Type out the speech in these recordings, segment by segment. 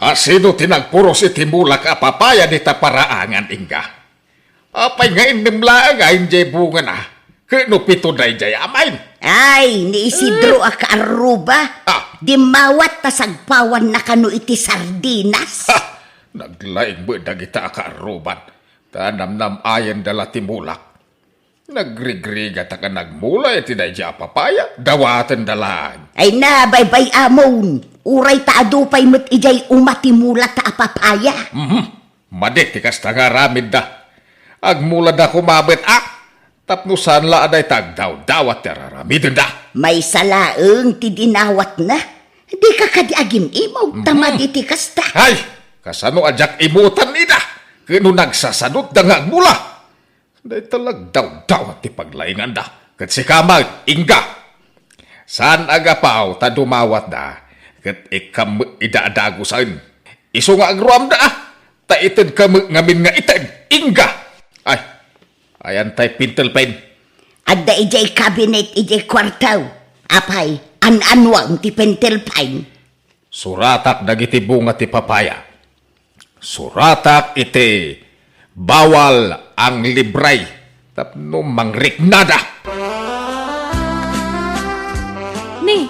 Asino tinagpuros iti mulak a papaya di taparaangan ingga. Apay nga inimla nga injay bunga na. Kano pito na injay amain. Ay, ni Isidro a kaaruba. Di mawat tasagpawan na kano iti sardinas. Ha! Naglaing mo dagita akaaruban. Tanamnam ayan dala ti mulak. Nagrigriga ta ka nagmula iti na injay a papaya. Dawatan dalaan. Ay na, baybay amon. Uray taado pa'y mat ijay umatimula ta apapaya. Madik ti kas tangaramid da. Agmula da kumabit tapnusan la aday tagdaw-dawat teraramid da. May salaeng ti dinawat na. Di ka kadiagim imaw tamad iti kasta. Ay! Kasano ajak imutan nida. Kano nagsasadot da nga agmula. Day talag daw-dawat ti paglaingan da. Kat si kamag, ingga. Saan agapaw ta dumawat da. Kat ikam idaadagusan. Iso nga agruam da. Ta itin kam ngamin nga itin. Ingga. Ay, ayan tay pintel pen. Adda ijay cabinet ijay kwartaw. Apay, an-anwang ti pentel pine. Suratak dagiti bunga ti papaya. Suratak iti bawal ang libray. Tapno mangriknada. Ni,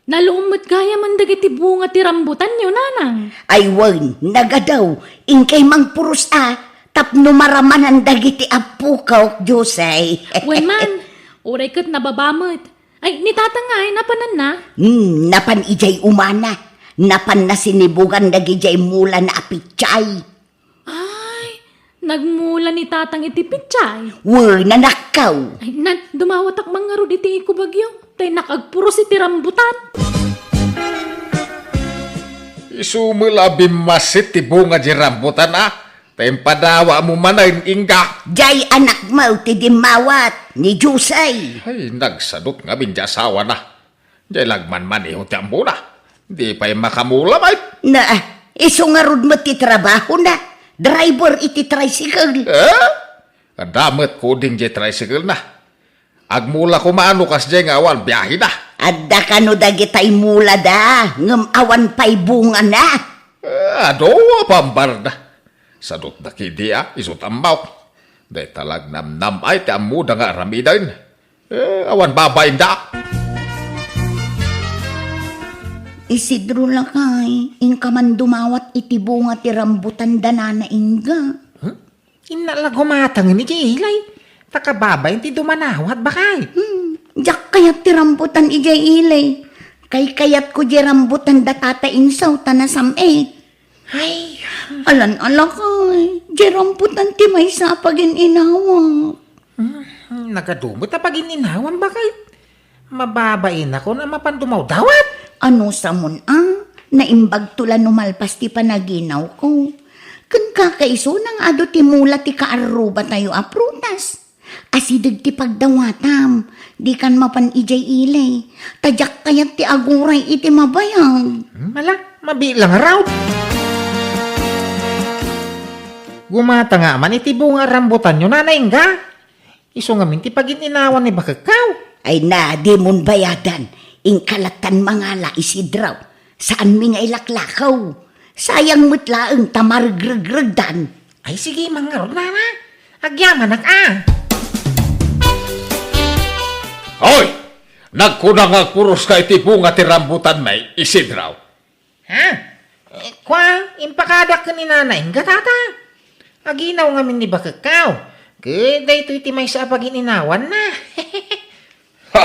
nalumot gaya man dagiti bunga ti rambutan nyo, nanang. Ay wan, nagadaw, inkay mang purus tapno maramanan dagiti apukaw, Diyosay. Wen man, uray kat nababamot. Ay, ni tatangay, napanan na. Napan ijay umana. Napan na sinibugan dagijay mula na apichay. Ay, nagmula ni tatang iti pichay. Nanakaw. Ay, dumawatak mga rod iti ikubagyo. Tay nakagpuros iti rambutan. Isumulabi masit ti bunga di rambutan Tempadawa mo manayin ingga. Jay anak mo ti dimawat ni Diyosay. Ay, nagsadot nga binja asawa na. Jay lagman man ihong ti ambuna. Di pa'y makamula may. Iso nga rod mo ti trabaho na. Driver iti tricycle. Kadamit ko din jay tricycle na. Agmula ko maano kas jay nga awan biyahe na. Adda ka no dagitay mula da. Ngam awan pa'y bunga na. Ado, pambar na. Sadot na kidia, isot ambaw. Day talag namnam ay ti amuda nga ramidan. Awan babayin da. Isidro lakay, inka man dumawat iti bunga ti rambutan danana ingga. Inalag humatang ni Jilay. Takababay ti dumanawat bakay. Jak kayat ti rambutan ijay ilay. Kay kayat ko di rambutan datata insaw tanasam Ay, Alan-ala kay, di rambutan ti may sapagin inawa. nagadumot na pag-ininawan bakay. Mababain ako na mapandumaw dawat. Ano sa mon naimbag tula numalpas ti panaginaw ko. Kan kakaiso nang ado ti mula ti kaaruba tayo prutas. Asidag ti pagdawatam, di kan mapan ijay ilay. Tajak kayat ti aguray iti mabayag. Mabilang raw. Gumata nga man iti bunga rambutan nyo nanay nga. Iso nga minti pag-ininawan ni bakakaw. Ay na, di mon bayadan. Ingkalatan mga la Isidraw. Saan mi nga ilaklakaw? Sayang mutlaang tamargragregdan. Ay sige mga ron na. Agyaman Hoy! Nagkunang nga kuros ka iti bunga ti rambutan may Isidraw. Kwa, impakadak ka ni nanay nga tata. Aginaw nga min ni bakakaw. Kada ito iti may sa pag-ininawan na. Ha!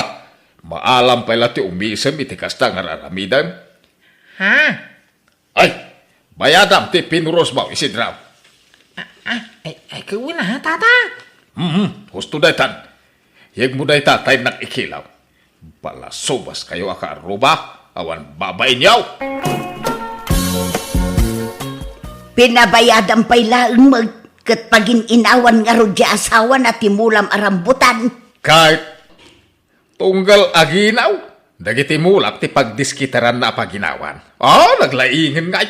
Maalam pala ti umisem iti kasta nga raramidan. Ay! Bayadam ti pinuros mo Isidraw. Ay kawin na tata. Husto daytan. Yag mo day tatay nakikilaw. Palasubas kayo akaaruba. Awan babain yaw. Pinabayadan pa'y laang kat pagin inawan nga ro di asawa na timulam arambutan. Kahit tunggal aginaw. Dagiti mulak ti pagdiskitaran na paginawan. Naglaingin ngay.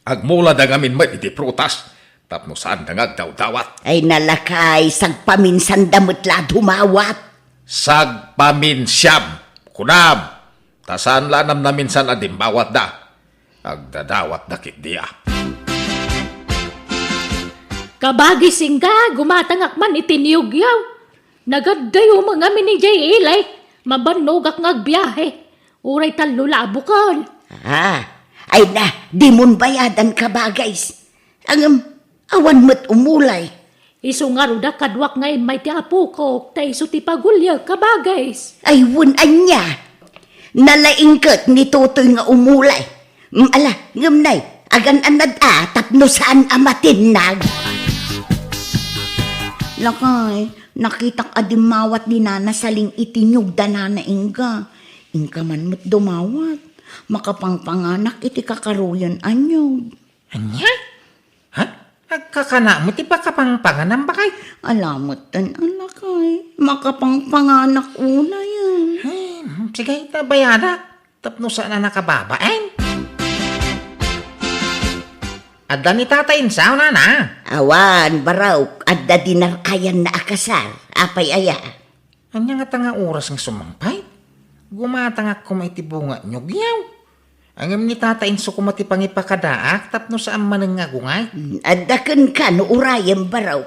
Agmula da ngamin may iti prutas. Tapno saan da ngagdaw-dawat. Ay nalakay, sagpaminsan damot la dumawat. Sagpaminsyam. Kunam. Tasan lanam na minsan adimbawat da. Agdadawat dakit diya. Kabagising ka, gumatangak man itiniyugyaw. Nagadayo mga minijay ilay, mabanogak ngagbiyahe. Uray talula bukal. Ay na, di mon bayadan ka ba, guys? Ang awan mo't umulay. Isu nga ruda kadwak ngay may ti apukok, ta isu ti pagulya kabagays. Ay wun anya. Nalaingkat ni Totoy nga umulay. Ala, ngamnay, agan anad tapno saan amatinag. Lakay, nakitak adimawat ni Nana saling itinyog da Nana Inga. Inka man mo't dumawat. Makapangpanganak iti kakaruyan anyog. Anya? Ha? Nagkakana mo ti pakapangpanganan ba kay? Alamot tan alakay. Makapangpanganak una yan. Sige, tabayada. Tapno saan na nakababain? Adda ni Tata Insaw na na. Awan, baraw, adda dinarkayan na akasar. Apay aya. Anya nga tanga oras ng sumampay? Gumatangak ko may tibunga nyugyaw. Angam ni Tata Inso ko matipangipakadaak tapno saan manangagungay. Adda ken ka no urayam baraw.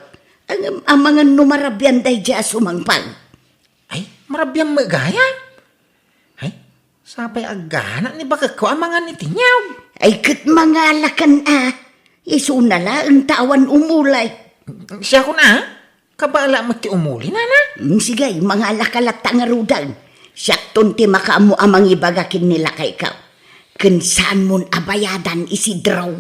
Ang mga numarabyan day dya sumangpang. Ay, marabiyang magaya. Ay, sapay agana ni baka ko ang mga nitinyaw. Ay kat mga lakan isunala ang tawan umulay. Siya ko na, kabala mo ti umuli na na. Sigay, mga lakalata nga rudang. Siyakton ti makaamu amang ibagakin nila kay ikaw. Kensan mon abayadan isidraw.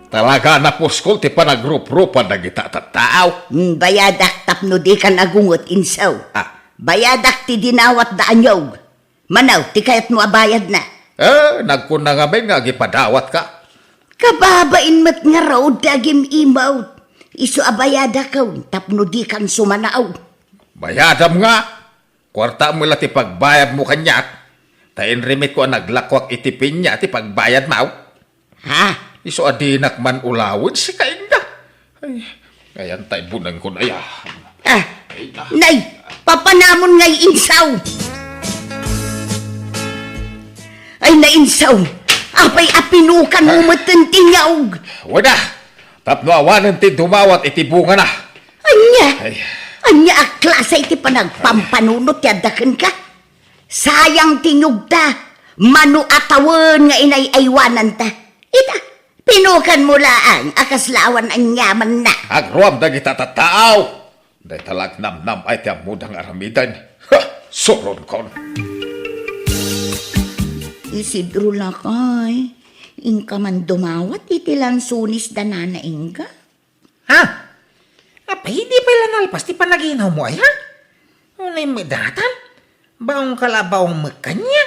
Talaga na puskol ti panagrup-rupan na kita tataaw. Bayadak tapno di ka nagungot insaw. Ah. Bayadak ti dinawat da anyog. Manaw, ti kayat mo abayad na. Nagkunangabay nga gipadawat ka. Kababain mat nga raw dagim imaw. Isu abayada ka, tapno di kang sumanaaw. Bayadam nga. Kwarta mo lang ti pagbayad mo kanyat. Tain rimit ko ang naglakwak itipin niya ti pagbayad mo. Ha? Iso adinak man ulawin si kainda. Ay, ngayon tayo bunang ko na ya. Nay, papanamon ngay insaw. Ay nainsaw, apay apinukan mo matantinyaw. Wala. Tapno awanan ti dumawat itibunga na. Anya, Ay, anya aklasa iti panagpampanunot yadakan ka. Sayang tinyog ta, manu atawan nga inay-aywanan ta. Ita, pinukan mo laang, akaslawan ang yaman na. agruam da kita tataaw. Day talag nam-nam ay tiyang mudang aramidan. Ha! Suron kon. Isidro lakay, ingka man dumawat iti lansunis da Nana Inga. Ha? Apa, hindi pa ilan alpas ti panaginaw mo ay ha? Unay medatan? Baong kalabawang magkanya?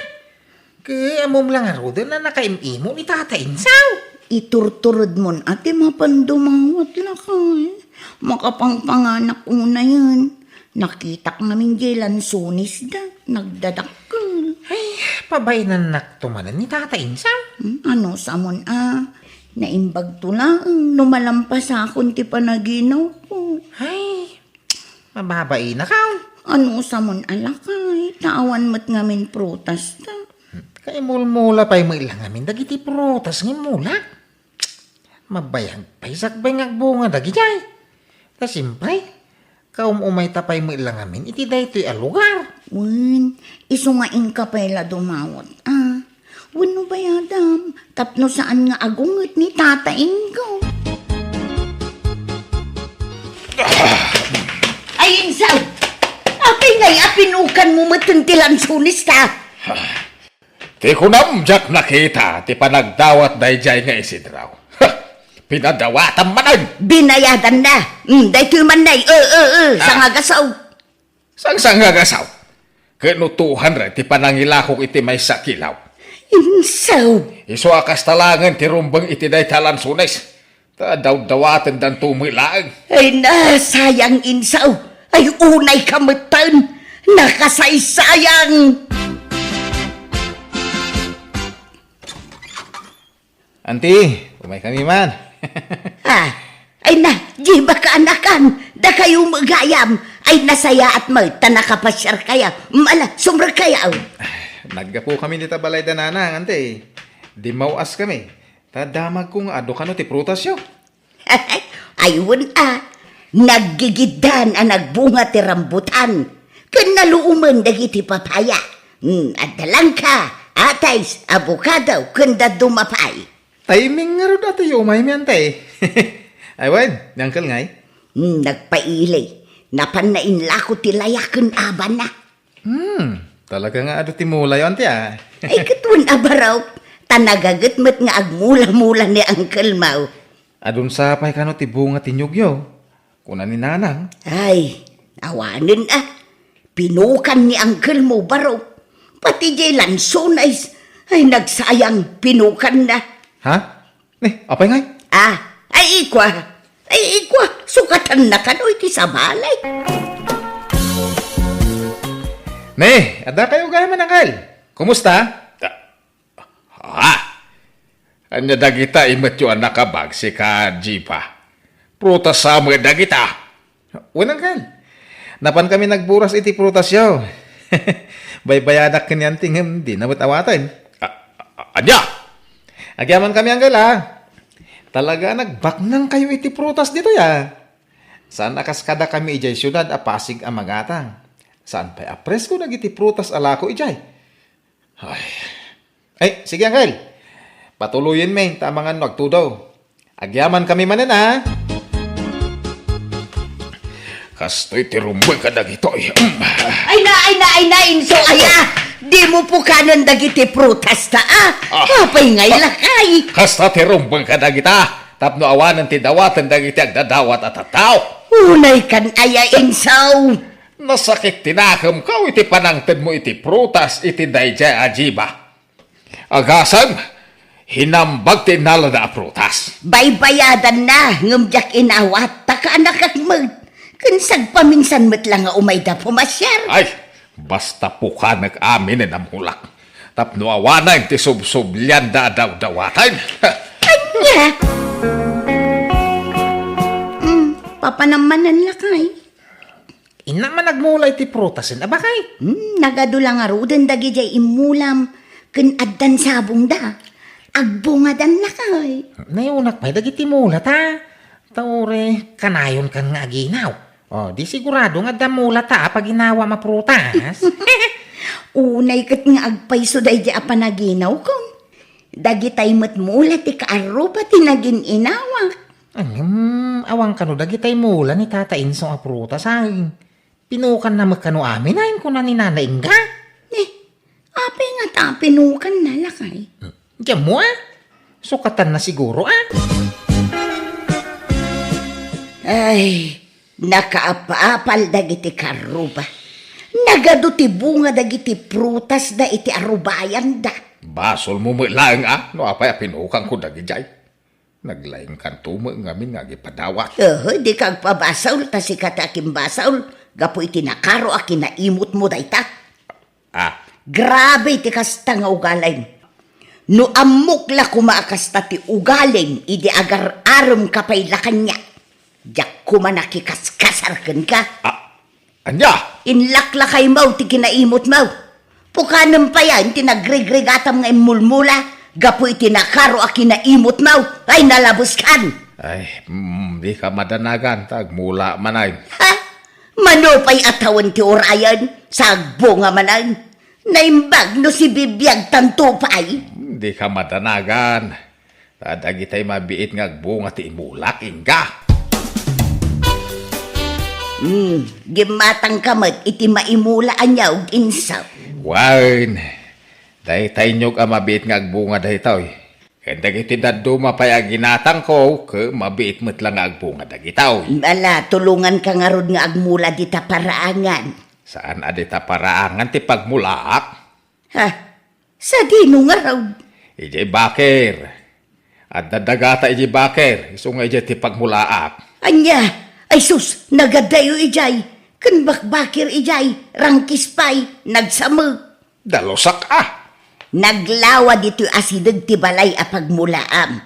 Kaya amom lang arudo na nakaimimo ni Tata Insaw. Iturturod mon ati mapandumawat lakay. Makapangpanganak una yan. Nakitak namin di lansunis da, nagdadakkel. Ay, pabay na naktumanan ni Tata Insaw. Ano samon naimbag to lang, numalampas akon ti panaginaw ko. Ay, mababay na ka. Ano samon alakay, taawan mo't ngamin prutas ta. Kay mulmula pa'y mailang amin dagiti prutas ng mula. Mabayag pa'y sakbay ngagbunga dagijay. Ta simpre, kaum umay tapay mailang amin iti daytoy a lugar. Wen, isungain ka pala dumawat. Wen no bayadam, tapno saan nga agungot ni Tata Ingo. Ay, insaw! Apay ngay apinukan mo matuntilan sunis ta. Ti kunam jak nakita ti panagdawat dayjay nga isidraw. Ha! Pinadawatan manag. Binayadan na. Daytoy man nay, sa nga gasaw. Sang ngagasaw. Kenutuhan rin ti panangilakok iti may sakilaw. Insaw. Iso akas talangan ti rumbang iti day talan sunes. Ta daw-dawatan dan tumilaang. Ay na, sayang insaw. Ay unay kamutan. Nakasaysayang. Auntie, umay kami man. Ay na, di ba kaanakan? Da kayo magayam. Ay nasaya at magta nakapasyar kaya. Mala, sumra kaya. Naggapo kami dita balay dananang, ante. Di mauas kami. Tadamag kong ado kano ti prutas yo. Ayun naggigidan ang nagbunga ti rambutan. Kan naluuman dagiti papaya. Adalang ka, atays, abukado, kanda dumapay. Timing nga ro dati yo, may ante. Ay, wan, nangkal ngay. Nagpailay. Napanain lako ti layakan aban na. Talaga nga ado ti mulay, ante Ay katun abaraw. Tanagagat met nga agmula-mula ni Uncle Mau. Adun sa pay kano ti bunga ti nyug yo. Kuna ni nanang. Ay, awanin Pinukan ni Uncle mo baraw. Pati jay lanson ay nagsayang pinukan na. Ha? Apay ngay? Ay ikwa. Sukatan na kanoy ti sa balay. Ada kayo gaya manangkal. Kumusta? Anya dagita imet yo anak kabag si ka jipa. Prutas sa mga dagita. Unang kan. Napan kami nagburas iti prutas yo. Baybayadak kanyan tingem di nawat awatan. Anya? Agyaman kami ang gala. Talaga nagbaknang kayo iti prutas dito ya. Saan akaskada kami ijay syudad a Pasig a Magatang. Saan pa'y apresko nagiti prutas alako ijay. Ay, sige Uncle. Patuloyin may tamangan nagtudaw. Agyaman kami manan Kastoy tirumbay ka dagito. Ay na, inso Di mo po kanan dagiti prutas ta Kapay ngay lakay. Kasta tirumbay ka dagita. Tapno awanan ti dawatan dagiti agdadawat at ataw. Unay kan insaw. Nasakit tinakam ka iti panangtad mo iti prutas iti dayjay ajiba. Agasam, hinambag ti nalada a prutas. Baybayadan na, ngumjak inawat, taka anak mag. Kansag paminsan met lang nga umay da pumasyar. Ay, basta po ka nag-amin na namulak. Tapno awanan ti subsublyan da daw-dawatan. Anya? Papanamanan lakay. Ina man nagmulay ti prutasin, abakay. Nagadulang arudan dagi jay imulam. Kan addan sabong da. Agbungadan lakay. Nayunak pa'y dagiti mulat Taure, kanayon kan nga aginaw. Di sigurado nga damula pag ginawa maprutas. Unay kat nga agpayso day di apanaginaw kon. Dagitay matmula ti kaaruba ti naging inawak. Awang kano dagitay mula ni Tata Insong a prutas Pinukan na magkano amin ayon ko na ni nanaing ka. Apay nga ta pinukan na lakay. Diyan mo Sukatan na siguro Ay, nakaapapal dagiti karuba. Nagado ti bunga dagiti prutas da iti arubayan da. Basol mo lang no apay pinukan ko dagijay. Naglaing kanto mo ngamin nga gipadawat. Di kag pabasaul ta si katakim basaul. Gapo iti nakaro aki na imot mo dayta. Grabe iti kasta nga ugaling. No amok la kumaakasta ti ugaling, idi agar aram kapay lakanya. Diyak kumanakikaskasarkan ka. Anya? Inlaklakay mo ti kinaimot mo. Pukanam pa yan, tinagregregatam nga imulmula. Gapo iti nakaro aki na imot mo. Ay nalabos kan. Ay, di ka madanagan. Tagmula manay. Manopay atawan ti orayan. Sagbo nga manan. Naimbag no si bibiyag tantupay. Di ka madanagan. Tadagitay mabiit nga bunga ti imulak inga. Gimatang kamat iti maimulaan niya og insaw. Wine. Dahi tayo nyog mabiit nga bunga dahi tao. Kaya iti daduma pa'y ginatang ko, ka mabiit mo't lang agbunga dagitaw. Bala, tulungan ka nga rod nga agmula dita paraangan. Saan adita paraangan ti pagmulaak? Sa dino nga rod? Ije bakir. At dadagata ije bakir. Iso nga ije ti pagmulaak. Anya, ay sus, nagadayo ijay. Kan bakbakir ijay, rangkis pay, nagsamag. Dalosak Naglawa dito asidag ti balay a pagmulaam.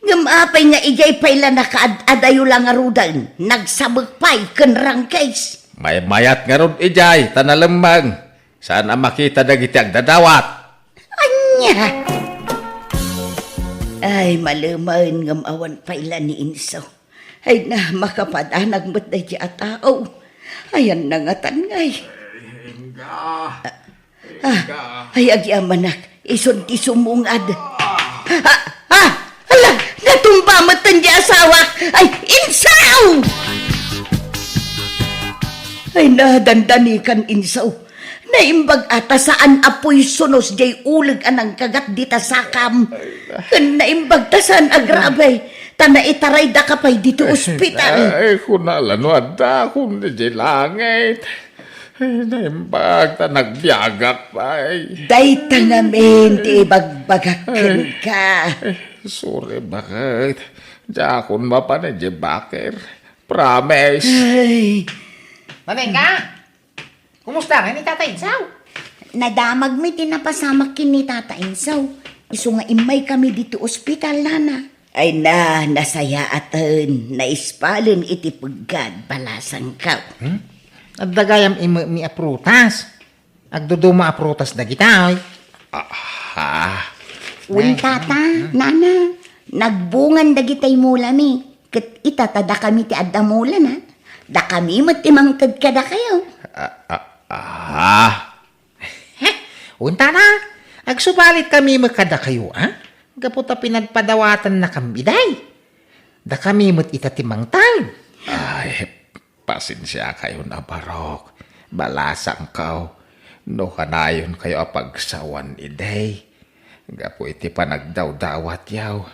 Ngamapay nga ijay pay la nakaadayo lang arudan. Nagsabag pay kan rangkis. May mayat nga ron ijay, tanalamang. Sana makita dagiti agdadawat. Anya! Ay, malumain ngam awan paila ni Inso. Ay na, makapadanag mo't na di tao. Ayan na nga tangay. Ay, agyamanak, isunti sumungad. Hala, natumba mo't di asawa. Ay, Insaw! Ay, nadandanikan Insaw. Naimbag ata saan apoy sunos jay ulag anang kagat dita sakam. Naimbag ta saan agrabay. Tana itaray da ka pa'y dito ospital. Ay, kunalano ada, kung di langit. Ay, naimbag ta nagbiagak pa. Day tangamin, di bagbagakan ka. Sorry, bakit? Jakon mapanay di bakir. Promise. Ay, Manengka! Kumusta nga ni Tata Insaw? nadamag mi tinapasamak kini Tata Insaw. Iso nga imay kami dito ospital, nana. Ay na, nasaya atan, naispalin iti pagkad balasang ka. At dagayam mi aprutas. Agduduma aprutas na gitay. Uy, tata, nana, nagbungan dagitay mula mi. Kat itatada kami ti adda mula na. Da kami matimangkad kada kayo. Unta na, agsubalit kami magkada kayo, ha? Gaputa pinagpadawatan na kami, day. Da kami mo't itatimang time. Ay, pasensya kayo na barok. Balasang kao. No kanayon kayo apagsawan iday. Gapo iti panagdaw-dawat yaw.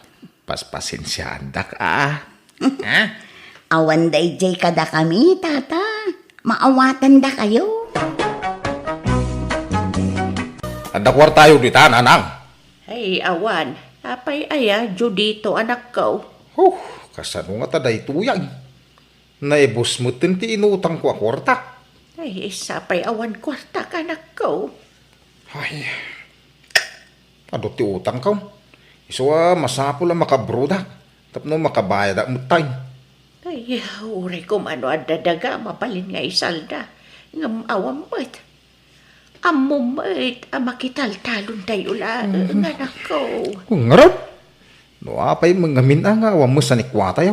Paspasensyaan dak Ha? Awan day jay kada kami, tata. Maawatan da kayo. Andakwar tayo dita, nanang. Ay, awan. Apay aya, Judito, anak ko. Kasano nga taday tuyay. Naibos mo ti inutang ko akwarta. Ay, sapay awan kwarta ka, anak ko. Ay, adot ti utang ka. Iso masapo lang makabruda. Tapno makabayad ang mutay. Ay, uri ko mano adadaga, mapalin nga isalda. Ngam awam mo't. Amom mo't, makital-talon tayo lang, anak ko. Kung ngarap. No apay mangamin ang awam mo sa nikwata yaw.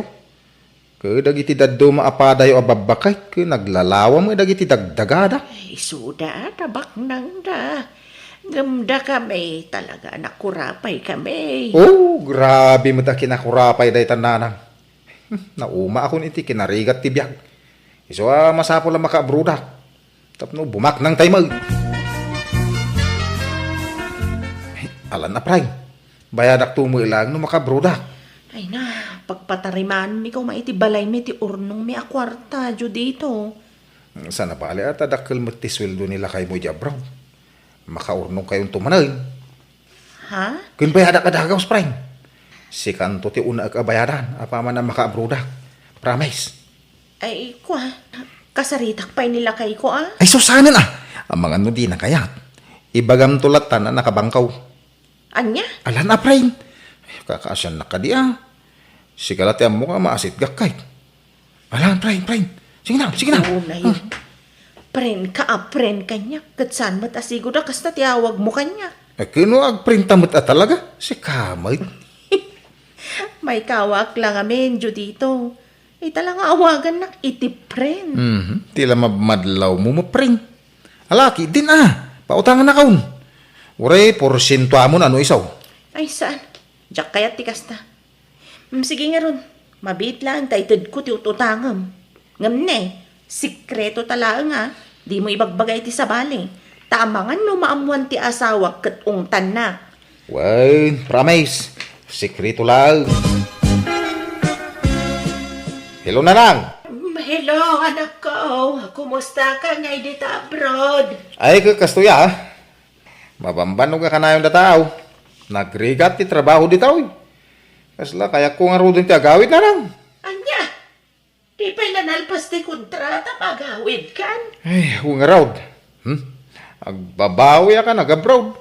Dagiti daddo maapada yaw ababakay. Naglalawa mo dagiti dagdagada. Ay, suda, tabak nang da. Ngamda kami, talaga nakurapay kami. Oh, grabe mo ta kinakurapay day tananang. Nauma ako niti kinarigat ti biyag. Iso masapo lang makabruda. Tapno bumak nang tayo mag. Alan na pray. Bayadak tumo ilang no makabruda. Ay na, pagpatariman mi ko maitibalay mi ti urnong mi akwarta, Judito. Sana pala at adakil mo ti sweldo nila kay mo jabraw. Makaurnong kayong tumanayin. Ha? Kun bayadak adagaw spray. Si kanto ti una akabayadan. Apa man na makabruda. Promise. Ay, kwa, kasaritak pa nila kay ko, ah. Ay susanan Ang mga no di na kayat. Ibagam tulatan na nakabangkaw. Anya? Alan na prain. Kakasyan na ka di Si kalatiam mo ka maasit gakay. Alan, prain. Sige na. Oo na yun. Pren ka, pren kanya. Katsan mo't asigo na kas na tiyawag mo kanya. Kino agprinta mo't talaga? Si kamay. May kawak lang amin, Judito. Talang awagan na iti pren. Tila mamadlaw mo prain. Alaki din Pautangan na kaun. Uray, porsyento amon ano isaw. Ay, saan? Diyak kaya tikas na. Sige nga ron. Mabit lang, taited ko ti ututangam. Ngam ne, sikreto tala nga. Di mo ibagbagay ti sabali. Tamangan no maamuan ti asawa kat ungtan na. Well, promise. Sekreto lang. Hello, nanang. Hello, anak ko. Kumusta ka ngay dito abroad? Ay, kakastuya Mabambanog ka na yung dataw. Nagrigat ti trabaho ditaw. Kasla, kaya ko nga ro din ti agawid na lang. Anya, di pa'y nanalpas ti kontrata magawid kan? Ay, kung nga raw. Agbabawi ka nag-abroad.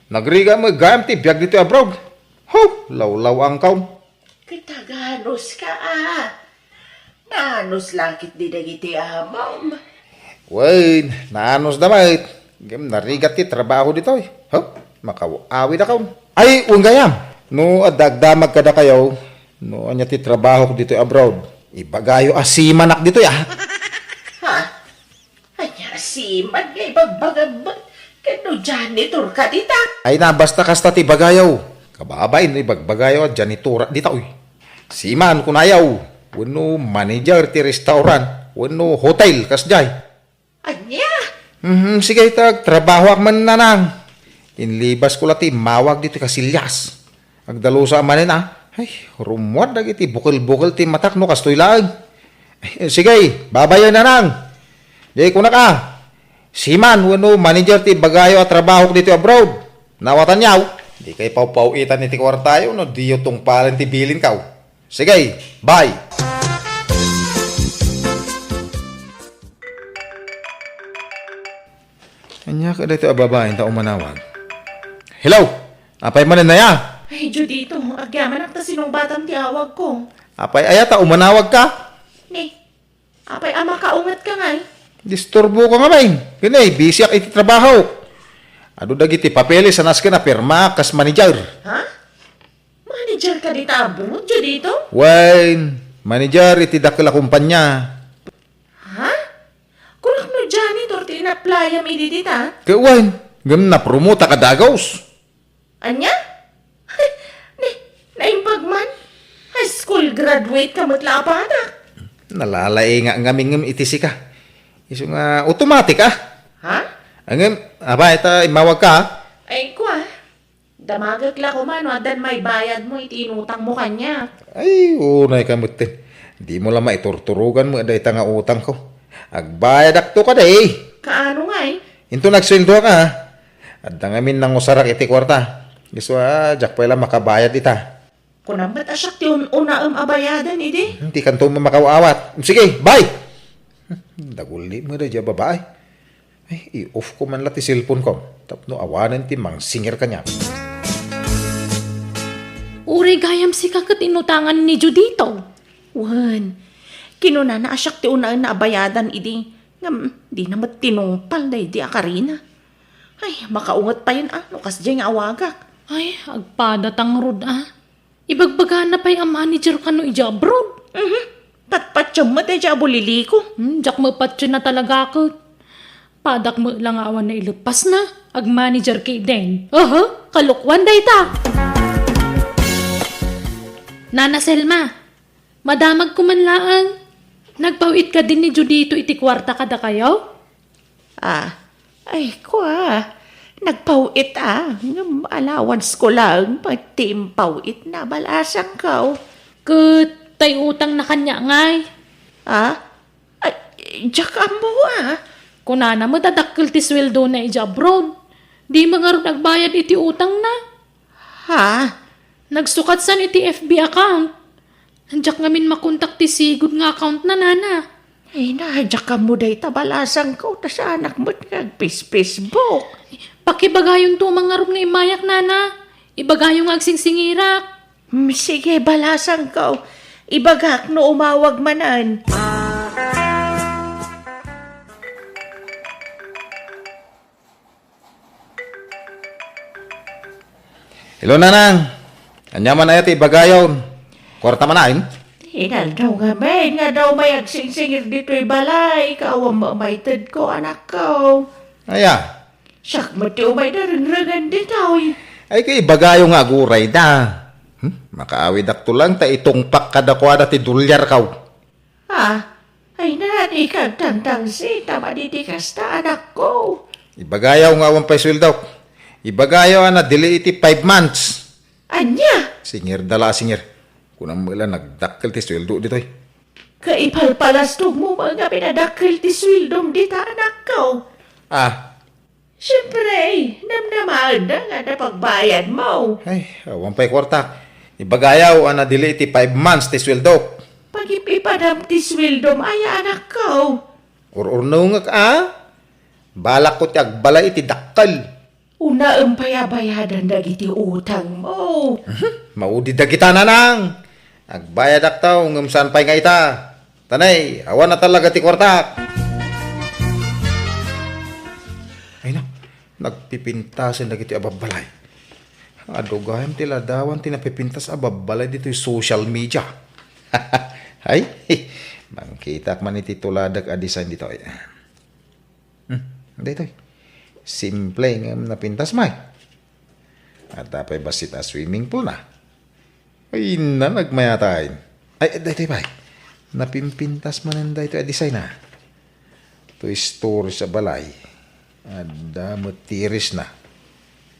Nagriga mo gayam ti biyag dito abroad. Lawlaw ang kaon. Kitaganos ka Nanos langkit di dagiti amam. Wait, naanos damait. Game narigat ti trabaho dito eh. Huh? Makawawid ako. Ay, unggayam. No, adagdamag kada kayo. No, anya ti trabaho ko dito abroad. Ibagayo asimanak dito ya. Ha? Anya si magay bagbagab. Kano janitor ka dita? Ay na, basta kasta ti bagayaw. Kababain, ibagbagayaw at janitura dito eh. Siman kunayaw. Wano manager ti restaurant. Wano hotel kasjay. Anya? Sige, trabaho ak man nanang. Inlibas ko lati, mawag dito kasilyas. Agdalo sa amanin Ay, rumwad na iti bukil-bukil ti matak no kastoy lang. Sige, babayan nanang. Di ko na ka. Siman, wano manager ti bagayo at trabaho ko dito abroad. Nawatan yaw. Di kay pau-pauitan iti kwartayo no di yung palan ti bilin kaw. Sige, bye. Anya ka dito ababain ta umanawag. Hello! Apay manin na ya? Ay, Judito, agyaman ang tasinong ti awag ko. Apay ayata umanawag ka? Ni, apay ama kaungat ka nga eh. Disturbo ka nga main. Ganay, busy ak iti trabaho. Ado dagiti papeles sa nas ka na pirma kas manager. Ha? Manager ka dito abroad, Judito? Wine, manager iti dakila kumpanya. Ha? Kulak no janitor ti inaplaya mi dita? Kaya wine, gam na promote ka dagaws. Anya? Naimpagman? High school graduate ka matla pa na. Nalalay nga ngaming iti sika. Iso nga automatic Ha? Angam, aba ita imawag ka. Ay kwa. Damagag la ko man, adan may bayad mo, itinutang mo kanya. Ay, unay ka mutin. Di mo lang maiturturugan mo aday nga utang ko. Agbayad akto ka day. Kaano nga eh? Into nagsweldo ka ha. At nangamin nang usarak iti kwarta. Gusto jak pa lang makabayad ita. Kunang ba't asyak ti una abayadan, idi? Hindi kanto mo makawawat. Sige, bye! Daguli mo na dyan babae. Ay, i-off ko man lati cellphone ko. Tapno awanan ti mang singer kanya. Uri gayam si kakat inutangan ni Judito. Wan, kinuna na asyak ti una na abayadan, idi. Ngam, di namat tinungpal na idi akarina. Ay, makaungat pa yun no kas dyan nga awagak. Ay, agpadatang rod Ibagbaga na pa'y ang manager ka no ija abroad. Patpatsam mo tayo bulili ko. Jak mo patyo na talaga ako. Padak mo lang awan na ilupas na. Ag manager kay Den. Kalukwan day ta. Nana Selma, madamag ko man laang. Nagpawit ka din ni Judito iti kwarta kada kayo? Ay kwa. Nagpawit Ngam allowance ko lang. Pagtimpawit na balasang ka. Kat, tay utang na kanya ngay. Ay, jaka mo Kunana mo dadakkel ti sweldo na ija abroad. Di mga rin nagbayad iti utang na. Nagsukat san iti FB account. Nandiyak ngamin makontak ti sigod nga account na nana. Ay na, jaka mo day tabalasang ko. Tas anak mo nagpis-Facebook. Pakibagayon to mga rin nga imayak nana. Ibagayon nga agsingsingirak. Sige, balasang ko. Ibagak no umawag manan. Hello, nanang. Anya man ayat ibagayon. Kwarta manain. Hinal daw nga may, nga daw may agsingsingir dito'y balay. Ikaw ang mamaitid ko, anak ko. Aya. Sak mo ti umay na rin-ringan dito. Ay kay ibagayo nga aguray da. Makaawid akto lang ta itong pak kadakwada ti dolyar kaw. Ay nani kag tantang si tama di kasta anak ko. Ibagayaw nga awan pa'y sweldo. Ibagayaw na dili iti 5 months. Anya, Singir dala singir. Kunang mula nagdakkel ti sweldo dito eh. kaipalpalastog mo mga pinadakil ti swildom dita anak ko. Siyempre, namnaman na nga na pagbayad mo. Ay, awan pa'y kwarta. Ibagayaw na dili iti 5 months ti sweldo. Pagipipadam ti swildom ay anak ko. Ururno nga ka balak ko ti agbala iti dakkel. Una ang payabayadan dagiti utang mo. Maudi da kita nanang. Agbayad aktaw ngam saan pa'y nga ita. Tanay, awan na talaga ti kwarta. Ay na. nagpipintasan na kiti ababalay. Adugayam tila dawan tinapipintas ababalay dito yung social media. Ay, mangkitak man iti tuladag a design dito. Dito. Simple nga napintas may. At tapay basit a swimming pool na. Ay na nagmayatain. Ay, dito ba? Napimpintas man dito a design na. To store sa balay. Ada matiris na.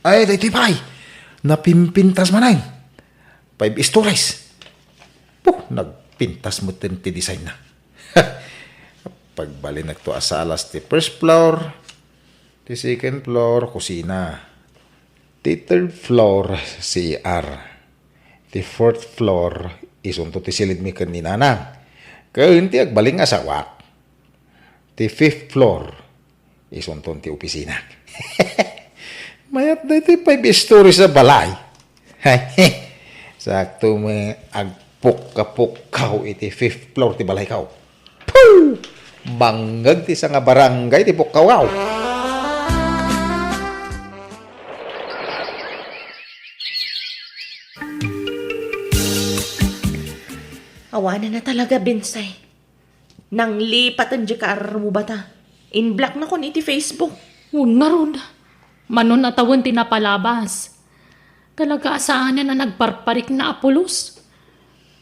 Ay, dito ba? Napimpintas man ay. 5 stories. Nagpintas mo ti design na. Pagbali nagto asalas ti first floor, ti second floor, kusina. Ti third floor, CR. Ti fourth floor, isunto ti silid mi kaninanang. Kaun ti agbaling asawak. Ti fifth floor, isunto ti opisina. Mayat na iti 5 stories sa balay. Sakto may agpuk-kapuk iti fifth floor ti balay kaw. Poo! Banggag ti sa nga barangay ti pukawaw. Awanan na talaga, Bensay. Nang lipatan di ka mo bata. In-block na ko ni iti Facebook. Huwag na ron. Manon atawan tinapalabas. Talaga asaan na nagparparik na apulos.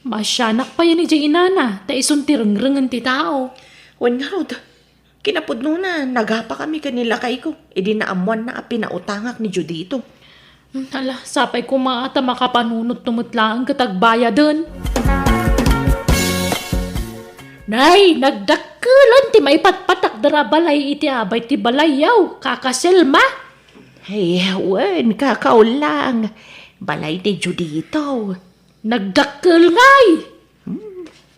Masyanak pa yan ni Jay Inana, ta isuntirang-rangan ti tao. Wan nga rod. Kinapudno na, nagapa kami kanila kay ko. E di naamuan na pinautangak ni Judito. Hala, sapay ko maata makapanunot tumutlaan katagbaya dun. Nay, nagdakkelan ti may patpatak dara balay iti abay ti balayaw, kakaselma. Hey, wan, kakaulang. Balay ni Judito. Nagdakkel ngay.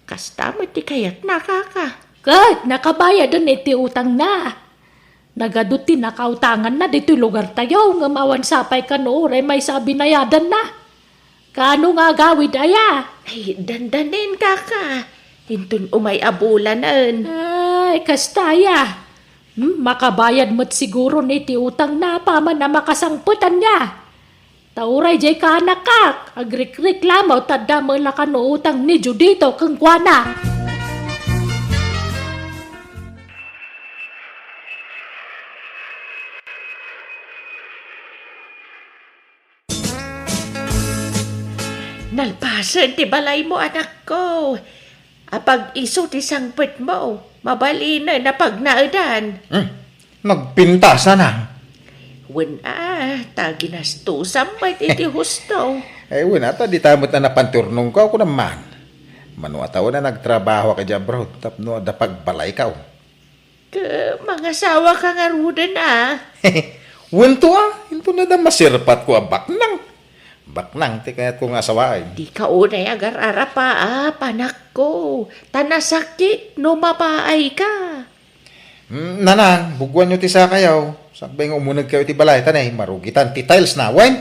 Kasta mo ti kayat nakaka. Kat, nakabayad na iti utang na. Nagadot ti nakautangan na dito lugar tayo, nga mawan sapay ka nooray may sabi na yadan na. Kano nga gawid aya? Ay, dandanin kaka. Hintun umay abulanan. Ay, kastaya. Makabayad mo't siguro ni ti utang na paman na makasangputan niya. Tauray jay kanakak, agrik-reklamaw tadda mo la kano utang ni Judito kang kuana. Nalpasan ti balay mo, anak ko. Apag iso ti sangpet mo, mabali na pagnaedan. Nagpintas na. Wen taginasto sampay iti husto. Eh, wala ata, di tamot na napanturnong ko ako naman. Manuataw na nagtrabaho ka dyan, bro. Tapno, da pagbalay ka. Mga sawa ka nga rudan Wento Hinto na da masirpat ko baknang. Baknang, ti kaya't kong asawain. Di ka unay agar-ara pa panak ko. Tanasakit, no mapaay ka. Nanang, bugwan nyo ti sa kayaw. Sabi nga umunag kayo ti balay, tanay, marugitan ti tiles na, wen?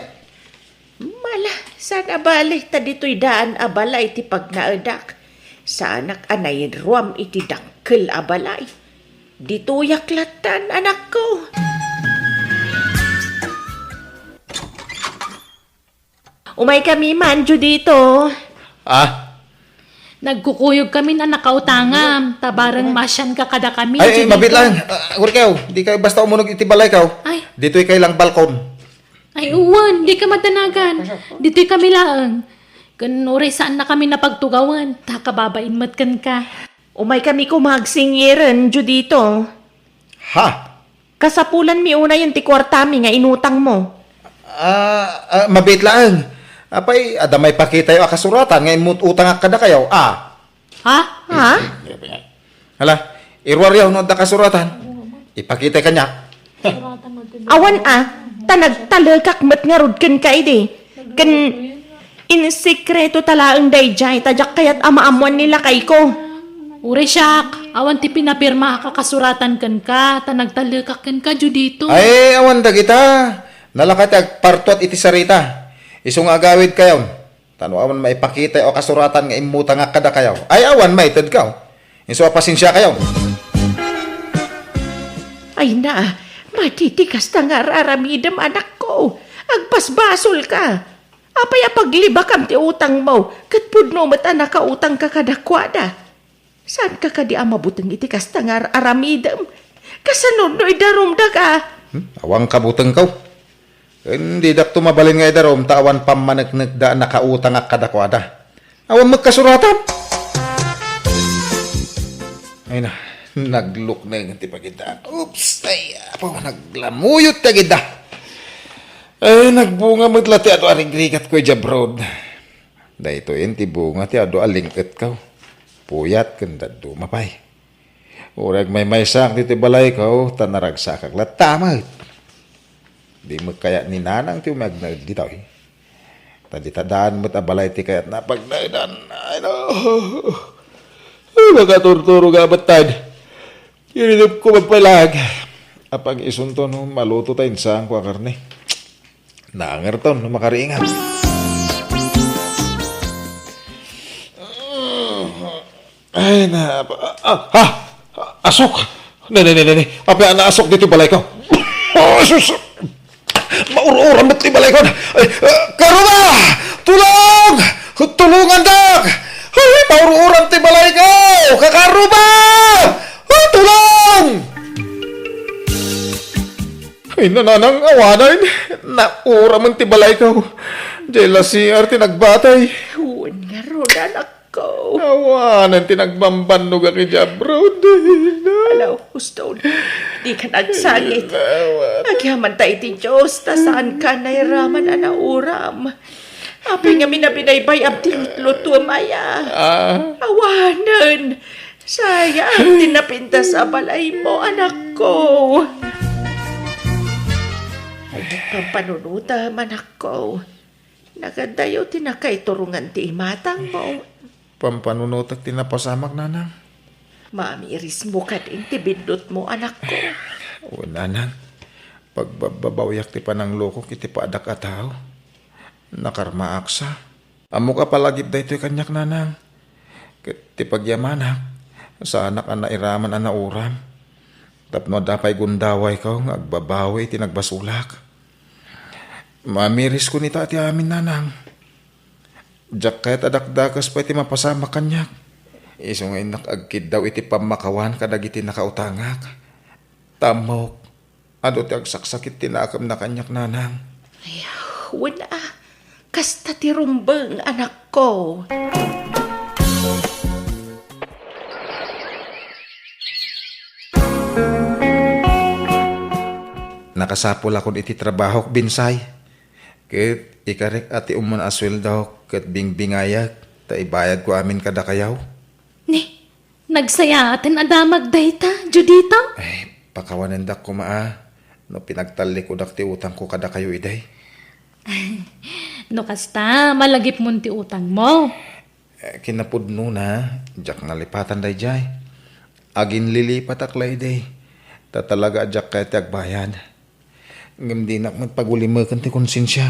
Mala, sana balik ta dito'y daan abalay ti pagnaedak. Sa anak anay ruam iti dakkel abalay. Dito yaklatan, anak ko. Umay kami manjo dito. Nagkukuyog kami na nakautangam. Tabarang masyan ka kada kami. Ay, Judito. mabit lang. Uri kayo, di kayo basta umunog iti balay kayo. Ay. Dito'y kayo lang balkon. Ay, uwan, di ka matanagan. Dito'y kami laang. Kanuri saan na kami napagtugawan. Takababain matkan ka. Umay kami kumagsingiran, Judito. Ha? Kasapulan mi una yung ti kwartami nga inutang mo. Mabit lang. Apay, adamay pakita yung akasuratan. Ngayon utang kada kayo. Ha? Ha? Hala, irwaryaw no da kasuratan. Ipakita kanya. Awan tanagtalagak mat nga rod kan ka ide. Kan insikreto talaang dayjay, tadyak kayat amaamuan nila kay ko. Uri siyak, awan ti pinapirma kakasuratan kan ka, tanagtalakak kan ka, Judito. Ay, awan da kita. Nalakat ag partot iti sarita. Isong agawid kayo. Tano awan maipakita o kasuratan nga imuta nga kada kayo. Ay, awan maited ka. Iso pasensya kayo. Ay na, Matitikas na nga raramidam anak ko. Agpasbasol ka. Apay pagliba kam ti utang mo. Kat pudno mat anak ka utang ka kadakwada. Saan ka kadi amabutang itikas na nga aramidam? Kasanod no idarumda ka. Awang kabuteng kau. Hindi dak tumabalin nga idarom, tawan pamanagnig da nakautang ak kadakwada. Awang magkasuratan. Ay na, nagluk na yung tipagida. Oops, ay, apo, naglamuyot na gida. Ay, nagbunga mo't lati ato arigrigat ko jabrod. Da ito yun, tibunga ti ado alingkat ka. Puyat kanda dumapay. Urag may sak dito balay ka, tanaragsak aglat tama. Di mo kaya ni nanang ti umagnag dito eh. Tadi tadaan mo't abalay ti kayat napagnagdan. Ay no. Ay, magaturturo ga batad. Kinilip ko magpalag. Apag isunto no, maluto tayo sa ang kwa karne. Naangarton, no makariingan. Ay, asok! Nene, apa na asok dito balay ko? Asus! Maur-uran ba't di balay ko? Karuna! Tulong! Tulungan dak! Ay, maur-uran ti balay ko! Kakaruba! Tulong! Ay, nananang awanan. Naura man ti balay ko. Jela si Arte nagbatay. Huwag nga ron anak ko. Awanan ti nagbambanog ang ijabrod. Alaw, gusto. Di ka nagsangit. Agyaman tayo ti Diyos. Tasaan ka nairaman anauram. Apay nga minabinaybay abding luto maya. Awanan. Sayang, tinapinta sa balay mo, anak ko. Pampanunuta, anak ko. Nagadayo, tinakay turungan ti imatang mo. Pampanunutak tinapasamak nanang. Mamiris mo ka din, tibindot mo, anak ko. O nanang, pagbabawyak ti panangloko kiti paadak ataw. Nakarma aksa. Amo ka palagip da ito'y kanyak nanang. Ti pagyamanak. Sa anak ang nairaman ang nauram. Tapno dapay gundaway ka, agbabawi, tinagbasulak. Mamiris ko nita ati amin nanang. Diyak kahit adakdakas pa iti mapasama kanyak. Iso nga nakagkid daw iti pamakawan kadag iti nakautangak. Tamok. Ano ti agsaksakit tinakam na kanyak nanang. Ayaw, wala. Kasta ti rumbang, anak ko. Nakasapol ako iti trabaho binsay. Ket ikarek ati umman asweldo ket bingbingayak ta ibayad ko amin kada kayaw. Ni, nagsayaten adamag dayta, Judito? Ay, pakawanan dak ko maa. No pinagtali ko dak ti utang ko kada kayo iday. No kasta, malagip mo ti utang mo. Kinapudno na, jak nalipatan day jay. Agin lilipat aklay day. Ta talaga jak kay ti agbayad. Ngem di nak magpagulimakan ti konsensya.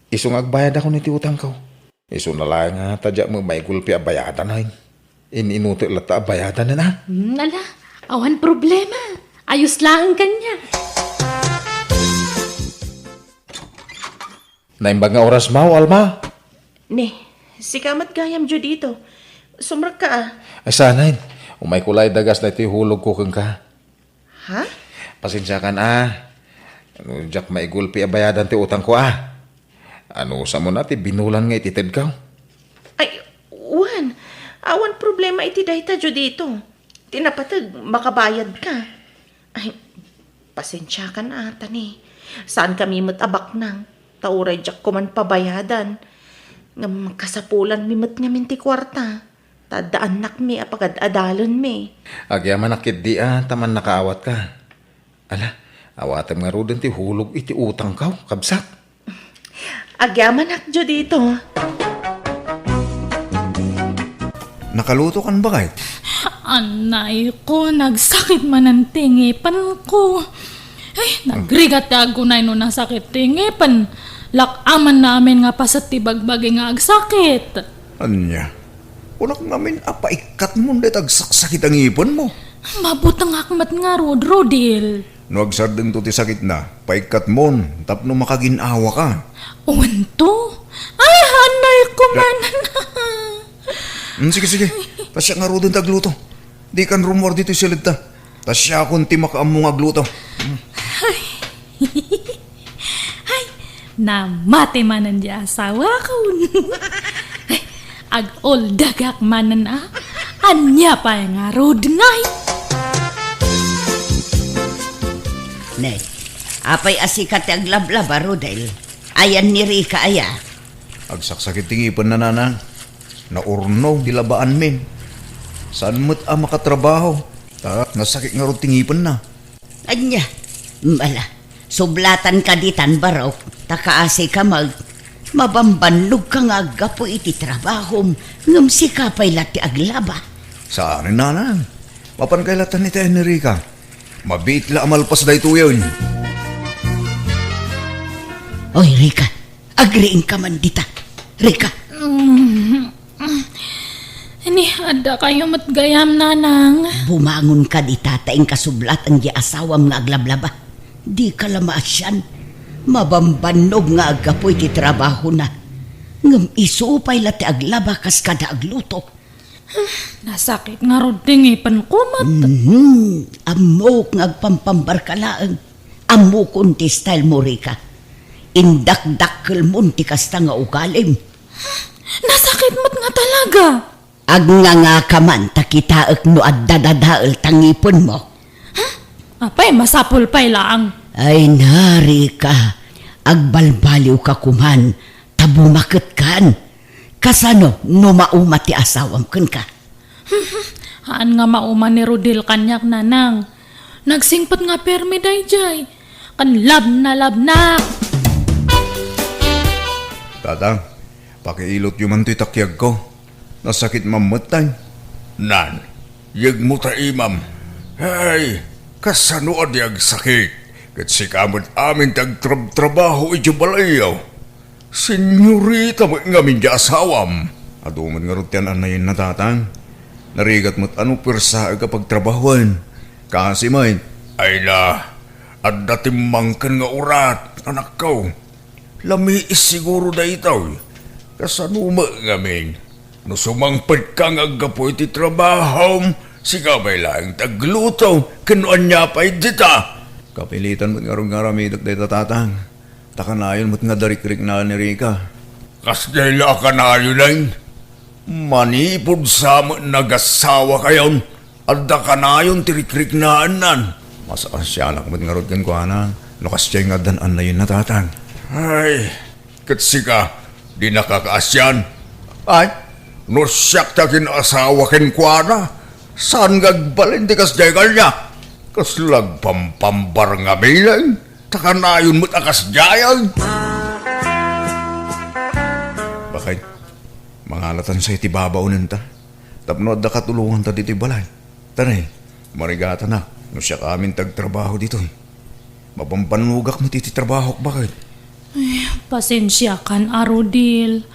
Isong agbayad ako ni ti utang ko. Iso na lang nga, tadya mo may gulpi abayadan ay. Ininuto lata abayadan na na. Ala, awan problema. Ayos lang kanya. Naimbag nga oras mo, Alma. Ne, si kamat gayam dyo dito. Sumrak ka ah. Ay sanayin, umay kulay dagas na iti hulog ko kang ka. Ha? Pasensya ka na. Ano, jak may gulpi abayadan ti utang ko Ano sa mo na ti binulan nga itited ka? Ay, Juan. Awan problema iti dayta dyo dito. Tinapatag, makabayad ka. Ay, pasensya ka na ata ni. Saan kami matabak nang? Tauray jak ko man pabayadan. Ngam kasapulan mi mat ngamin ti kwarta. Tadaan nak mi apagad adalan mi. Agyaman nakit di taman nakaawat ka. Ala, awatam nga rodin ti hulog iti utang ka, kabsat. Agyaman nak dyo dito. Nakaluto kan ba kahit? Anay ko, nagsakit man ang tingipan ko. Ay, nagrigat ako na no nasakit tingipan. Lakaman namin nga pasat tibagbagi nga agsakit. Anya? Unak namin apaikat mo na tagsakit ang ipon mo. Mabutang akmat nga, Rodil. No agsardeng to ti sakit na, paikat mon, tapno makaginawa ka. Unto? Ay, hanay ko manan. Sige. Tasya nga ro din tagluto. Di kan rumor dito silid ta. Tasya akong ti makaamong agluto. Namate manan di asawa ko. Ag oldagak manan anya pa nga rod ngay. Ne, apay asikat ti aglablaba, Rodel. Ayan ni Rika aya. Agsaksakit tingipan na nanang. Naurno, dilabaan min. Saan mo't makatrabaho? Nasakit nga ro tingipan na. Anya, mbala, sublatan ka ditan baraw, takaasi ka mabambanlog ka nga agapo iti trabahom, ngam si kapay lati aglaba. Saan nanang? Mapan kailatan ni tayo ni Rika. Mabit la amalpas da ito yun. Oy, Rika, agriin ka man dita. Rika, Ini ada kayo matgayam nanang. bumangon ka dita taing kasublatan di asawam nga aglablaba. Di ka lamaasyan. Mabambanog nga agapo iti trabaho na. Ngam isupay lati aglaba kas kada agluto. Nasakit nga rod tingipan ko mat. Amok nga agpampambar ka laang. Amok unti style mo, Rika. Indakdakkel mo unti kasta nga ugalim. Nasakit mo't nga talaga. Agnganga ka man takitaek no addadadael tangipon mo. Apay, masapul pa'y laang. Ay nari ka. Agbalbaliw ka kuman. Tabumakit kan. Kasano no mauma ti asawam ken ka. Haan nga mauma ni Rodel kanyak nanang. Nagsingpat nga permi dayjay. Kan lab na. Tatang, pakiilot yung manto'y takyag ko. Nasakit mamatay. Nan, yag mo ta imam. Hey, kasano adyag sakit? Kat si kamot amin tagtrabaho iti balayaw. Senyorita mo nga min di asawam. Aduman nga rutian anayin na tatang. Narigat mo't ano persa kapag trabahuan. Kasi may, Ay na, at dati mangkan nga urat, anak ko. Lami is siguro da itaw. Kasano mo nga min? No sumangpad ka nga agapo iti trabaho, si kabay lang tagluto, kanuan niya pa'y dita. kapilitan mo't nga rong ngaramidak dahi tatang. Takanayon mo't nga darik-rik na ni Rika. Kas dahil ka na yun manipod sa nagasawa kayon, adda ka na yun tirik-rik na anan. Masakasyanak mo't nga rod kan ko ana. Lukas siya nga danan na yun na tatang. Ay, katsi ka, di nakakaasyan. Ay, no siyak takin asawa ken kuana. Saan gagbalin di kas jagal niya? Kas lagpampambar nga bilang. Takanayon mo't akas jayan. Bakit? Mangalatan sa iti babaunan ta. Tapno adda katulungan ta dito balay. Tanay, marigata na. No siya kamin tagtrabaho dito. Mapampanugak mo titi trabaho. Bakit? Pasensya kan Rodel.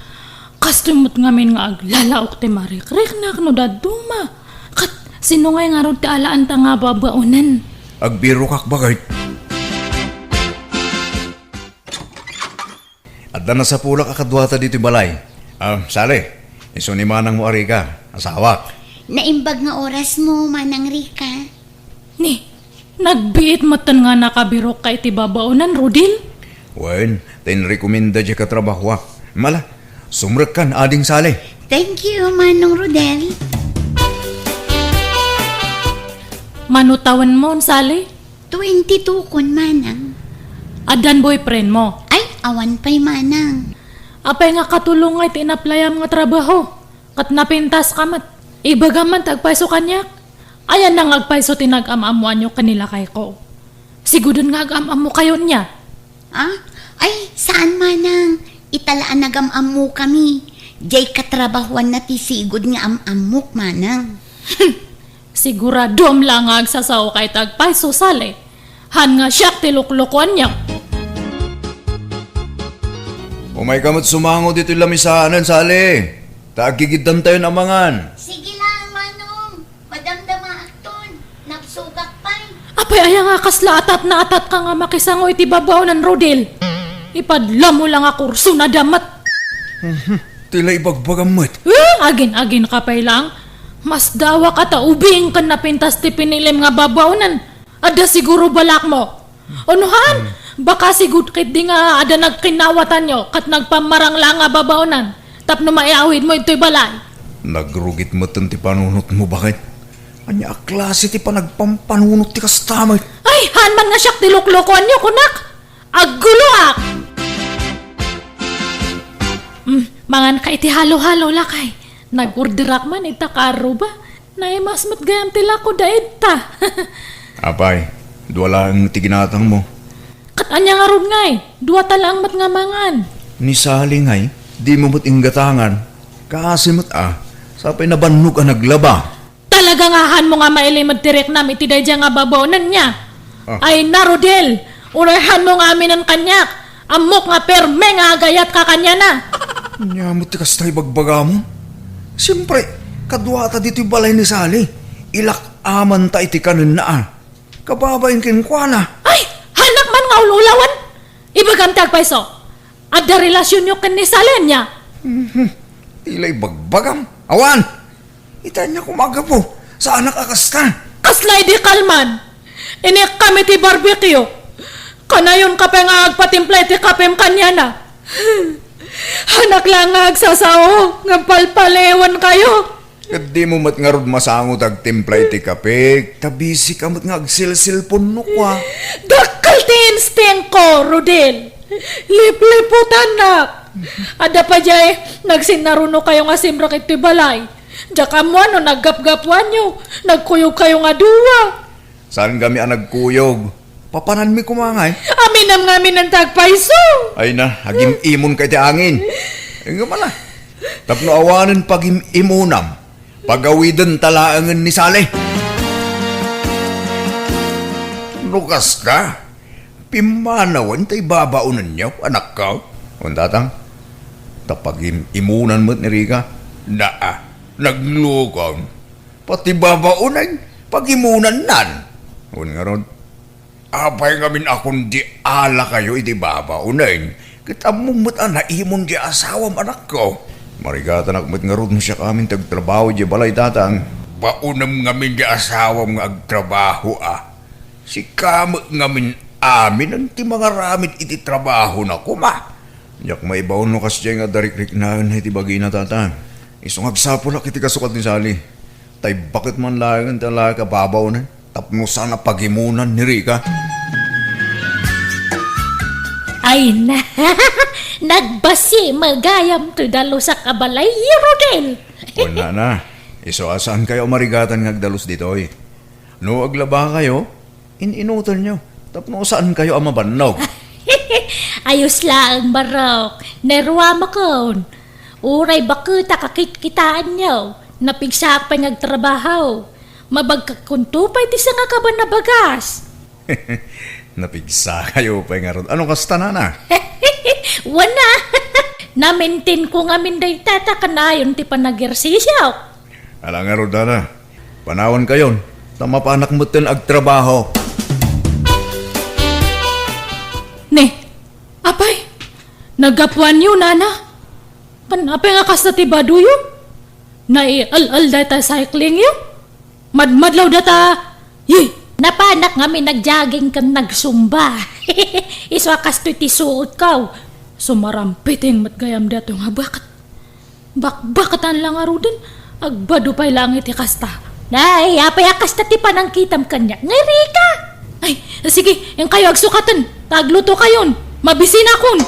Kastumot ngamin nga aglalaok ti marik-rik na no daduma. Kat sino nga rod ti alaan ta nga babaunan. Agbiro kak bakit? Adda na sa pula kakadwata dito balay. Sali, iso ni manang mo ari ka, asawak. Naimbag nga oras mo, Manang Rika. Ni, nagbiit matan nga nakabirok ka iti babaunan, Rodel. Wen, tinrekomenda dya katrabaho. Mala, sumrek kan ading sali. Thank you, Manong Rodel. Manutawan mo, Sally. 22 kun, Manang. Adan boyfriend mo. Ay, awan pa'y Manang. Apay nga katulong nga tinaplayam nga trabaho. Kat napintas ka mat. Ibaga man tagpaiso kanyak. Ayan nang agpaiso tinag-amamuan nyo kanila kay ko. Sigudon nga agamamu kayo niya. Ah? Ay, saan Manang? Italaan nagam-am mo kami. Jay katrabahuan na tisigod nga am-amok, Manang. Siguradom lang nga agsasaw kay tagpaiso sali. Han nga siya tiluklukuan niya. Umay kamot sumango dito lamisaanan sali. Tagigidam tayo namangan. Sige lang, Manong. Madamdama akton. Nagsugak pa'y. Apay Apay aya nga kasla atat na atat ka nga makisangoy ti babaw ng Rodel. Ipadla mo lang ako kurso na damat. Tila ibagbagam mo't. Agin ka pay lang. Mas dawa ka ta ubing kan napintas ti pinilim nga babawnan. Ada siguro balak mo. Unuhan, baka sigud kit di nga ada nagkinawatan nyo kat nagpamarang lang nga babawnan. Tapno maiawid mo ito'y balay. Nagrugit mo ti panunot mo, bakit? Anya klase ti panagpampanunot ti kastamay. Ay, hanman nga siyak tiluklokoan nyo, kunak. Aguluak! Mangan ka iti halo-halo lakay. Nag-orderak man ita karo ba? Naimas matgayam tila ko daid ta. Apay, duwala ang tiginatang mo. Kat anya nga ron ngay, duwa talang mat nga mangan. Ni Saling ay, di mo mo't inggatangan. Kasi mo't sapay nabannog ang naglaba. Talaga nga han mo nga mailimad direk nam iti dayja nga babaonan niya. Ay Narodel, urahan mo nga amin ang kanyak. Amok nga perme nga agayat ka kanya na. Nyamot ti kastay bagbaga mo. Siyempre, kadwata dito'y balay ni Sali. Ilak aman ta iti kanin na Kababayin kinkwana. Ay, hanak man nga ululawan. Ibagam tagpaiso. Ada relasyon nyo kan ni Salenya. Tila'y bagbagam. Awan! Ita niya kumaga po. Sa anak akasta. Kaslay di kalman. Inik kami ti barbecue. Kanayon ka pa nga agpatimplay ti kapem kanya na. Hanak lang nga agsasao. Nga palpalewan kayo. Kat di mo mat nga rod masangot ag timpla iti kapik. Tabisi ka mat nga agsilsilpon no kwa. Dakal ti instinct ko, Rodel. Lipliputan na. Ada pa jay, nagsinaruno kayo nga simrak iti balay. Daka mo ano, naggap-gapuan nyo. Nagkuyog kayo nga duwa. Saan kami ang nagkuyog? Papanan mi kumangay. Aminam nga amin ang tagpaiso. Ay na, hagim imon kay ti angin. Ay nga mala. Tapno awanan pagim imunam. Pagawidan talaangan ni Sale. Lukas ka. Pimanawan tay babaunan niyo, anak ka. Undatang, tapagim imunan mo't ni Rika. Naglukon. Pati babaunan, pagimunan nan. Un nga ron, apay ngamin akong di ala kayo iti babaunan. Kita mumut na imon di asawam anak ko. Marigatan akmat nga ron siya kamin tagtrabaho di balay tatang. Paunam ngamin di asawam nga agtrabaho Si kamot ngamin amin ang ti mga ramit iti trabaho na kuma. Yak maibaw no kasya nga darik-rik na iti bagay na tatang. Isong agsapulak iti kasukat ni Sali. Tay bakit man lang ang talaga babaw na. Tapno sana pagimunan ni Rika. Ay na, nagbasi magayam to dalo sa kabalay, Rodel. Wala na. Iso asaan kayo marigatan ngagdalos dito eh. No aglaba kayo, inutan nyo. Tapno saan kayo ang mabannog? Ayos lang, Barok. Nerwa makon. Uray bakuta kakit-kitaan nyo. Napigsak pa nagtrabaho. Mabagkakuntupay ti sa nga kaban na bagas. Napigsa kayo pa nga ron. Anong kasta na? Wana. Na-maintain ko nga minday tata kanayon ti panagersisyo. Alang nga ron na. Panawan kayon. Tama pa anak mo tin agtrabaho. Ne, apay, nagapuan yun, nana. Apay nga kas na ti baduyo. Nai-al-al data cycling yun. Madmadlaw data, Napanak nga mi nagjaging kan nagsumba. Iswa kas to'y ti suot kaw. sumarampiting matgayam dato nga bakatan lang arudan. Agbado pa'y langit ikasta. Nay, apay akas na ti panangkitam kanya. Ngiri ka! Ay, sige, yung kayo agsukatan. Tagluto kayon. Mabisin akon.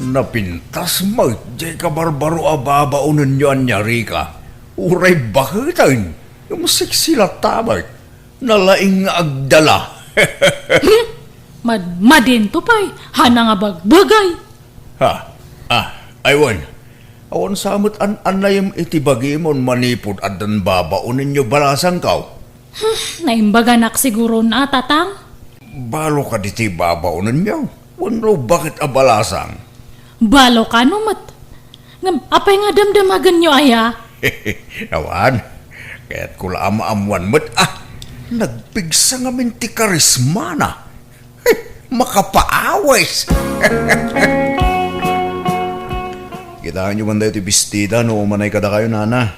Napintas mo, di ka barbaro ababaunan nyo anyari ka. Uray bakitan, yung siksila tabat, nalaing nga agdala. Madin to pa'y, hana nga bagbagay. Aywan, awan samot anayam itibagi mon manipod at dan babaunan nyo balasang kaw. Naimbaganak siguro na tatang. Balo ka diti babaunan nyo, wano bakit abalasang? Balo ka no mat. Apay nga damdamagan nyo aya. Awan, kaya't kula ama-amuan mo't Nagpigsa nga min ti karisma na. Makapaawis. Kitaan nyo man dayo ti bestida no umanay kada kayo, nana.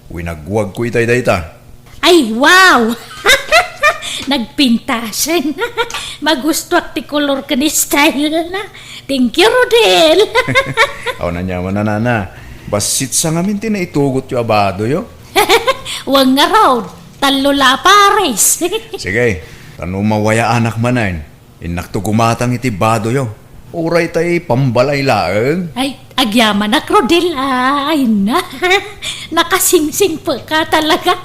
Winagwag ko itay ta. Ay, wow! Nagpintasan. Magustuak ti color ka ni style na. Thank you, Rodel. Aw na nyaman na, nana. Basit sa ngamin ti na itugot yung abado yo. Wag nga raw. Talula pares. Sige, tano mawaya anak manan. Inak to gumatang iti bado yo. Uray tay pambalay laeng. Ay, agyaman na, Rodel. Ay, na. Nakasingsing pa ka talaga.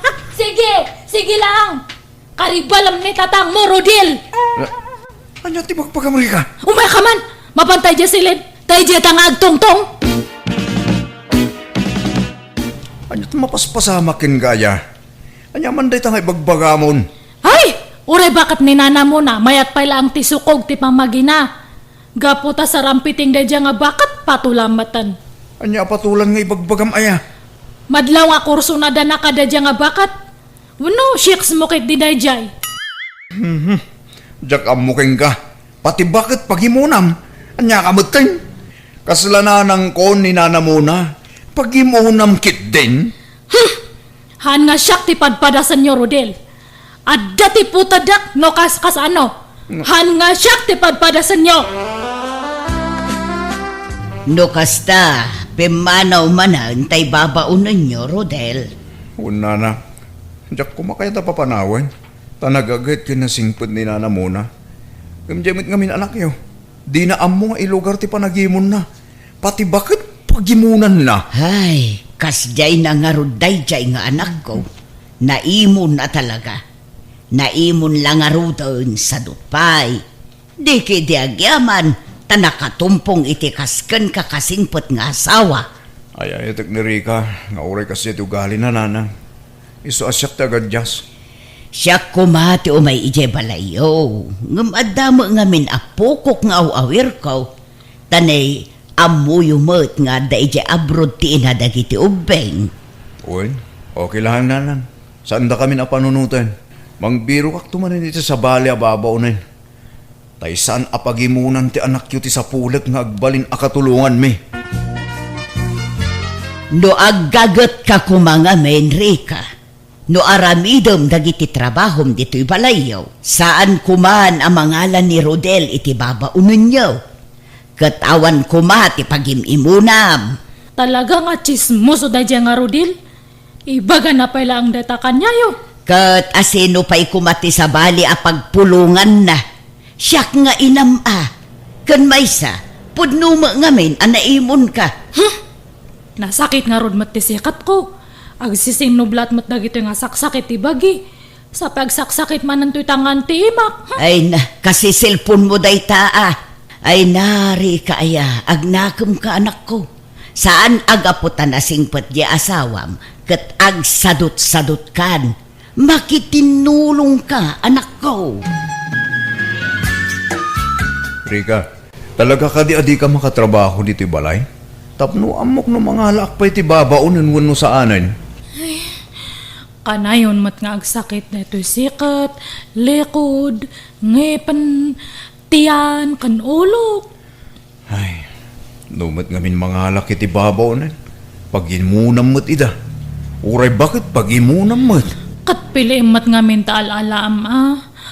Sige lang. Karibalam ni tatang mo, Rodel. Anya ti magpagamri ka? Umay ka man. Mabantay dyan silid. Tayo dyan tang agtong-tong. Anya ti mapaspasamakin gaya. Anya man day tangay bagbagamon. Ay! Uray bakit ni nana mo na mayat pa lang ti sukog ti pamagina. Gaputa sa rampiting da dyan nga bakat patulamatan. Anya patulan nga ibagbagam aya. Madlaw nga kurso na da nakada dyan nga bakat. Wano, shiks mo kit di da dyan. Diyak amuking ka. Pati bakit pagimunam? Anya kamuting. Kasalanan ko ni nana mo na. Pagimunam kit din. Han nga siyak ti padpadasan nyo, Rodel. At dati putadak no kas ano. Han nga siyak ti padpadasan nyo. No kasta, pimanaw manan tay babaunan nyo, Rodel. Una na. Diyak kumakaya ta papanawan. Tanagagit kinasingpod ni nana mo na. Gamjamit ngamin anak yo. Di na amo nga ilugar ti panagimon na. Pati bakit pagimunan na? Ay, kasjay na nga ruday jay nga anak ko. Naimon na talaga. Naimon lang nga rudon sa dupay. Di kidi agyaman, tanakatumpong iti kasken kakasingpot nga asawa. Ay, tek ni Rika. Nga oray kasi iti ugali na nana. Iso asyak ti agad jas. Siya kumati o may ije balayo. Ngam adamo nga min apokok nga awawir ko. Tanay, amuyo mo't nga da ije abrod ti inadagiti ubeng. Uy, okay lang nanan. Saan da kami napanunutan? Mangbiro kak tumanin iti sa bali ababaw na yun. Tay saan apagimunan ti anak yu ti sa pulag nga agbalin akatulungan mi. No aggagat ka kumanga men, Rika. No aramidom dagiti trabahom dito'y balayaw. Saan kuman ang mangalan ni Rodel iti babaunan nyo. Katawan kuma ti pagimimunam. Talaga nga chismoso da dyan nga, Rodel. Ibaga na pala ang datakan niya yo. Kat asino pa'y kumati sa bali a pagpulungan na. Siyak nga inama. Kan maysa, pudnuma ngamin anaimon ka. Nasakit nga rod matisikat ko. Agsising nublat mat dagito nga saksakit ibagi. Sa pagsaksakit man ng tutangan ti imak. Ay na, kasi cellphone mo day taa. Ay nari ka aya, agnakam ka anak ko. Saan agaputan asingpat di asawam, kat agsadot-sadot kan. Makitinulong ka, anak ko. Rika, talaga ka di adi ka makatrabaho dito balay? Tapno amok no mga halak pa iti babaunan wano sa anan. Kanayon mat nga agsakit na ito'y sikat, likod, ngepan, tiyan, kan ulok. Ay, numat ngamin mga halak iti babaunan. Pagimunam mat ida. Uray bakit pagimunam mat? Kat pili mat nga mental alam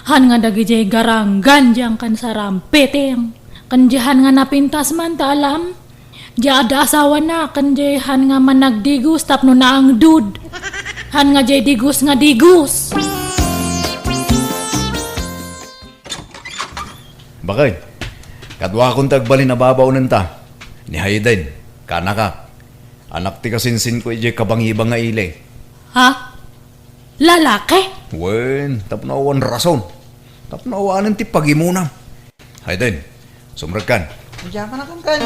Han nga dagi jay garanggan diyang kan saram peteng. Kan diyan nga napintas man ta alam. Diya ada asawa na kan jay han nga managdigus tapno na ang dud. Han nga jay digus nga digus. Bakit? Kadwa kong tagbalin na babaunan ta. Ni Hayden, kanaka. Anak ti kasinsin ko ije kabangibang nga ile. Ha? Lalaki? Wen, tapnawan rason. Tapnawanan ti pagimunam. Hayden, sumrag kan. Diyan ka na kan.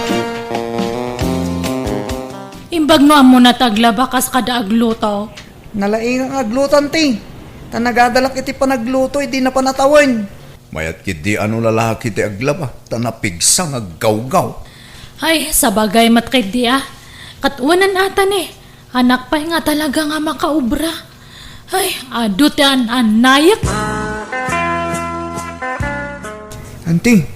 Imbag no amo na taglabakas kada agluto. Nalaing ang aglutan ti. Tanagadalak iti panagluto, hindi na panatawan. Mayat kiti ano lalaki ti aglaba. Tanapigsang aggaw-gaw. Ay, sa bagay matkid di Katuwanan atan Anak pa nga talaga nga makaubra. Ay, adot yan, anayak. Auntie,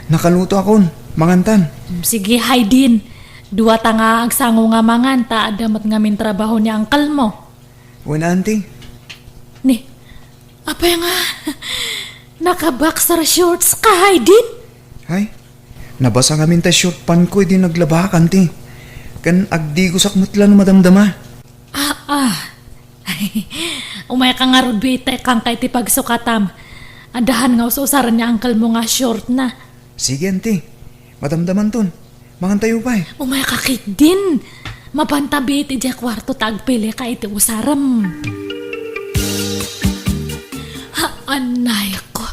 nakaluto akon, mangantan. Sige, Haydin. Dua ta nga agsango nga mangan, ta adamat ngamin trabaho ni angkal mo. Wala, auntie. Ni, apa nga, naka-boxer shorts ka, Haydin? Hay, nabasa ngamin ta short pan ko, di naglabak, auntie. Kan agdi ko sakmutla no madamdama. Umay ka nga rudbite kang kay ti pagsukatam. Adahan nga usaran niya angkal mo nga short na. Sige, auntie. Madamdaman ton. Mangantayo pa eh. Umay ka kit din. Mapantabi iti di kwarto tagpili ka iti usaram. Ha, anay ko.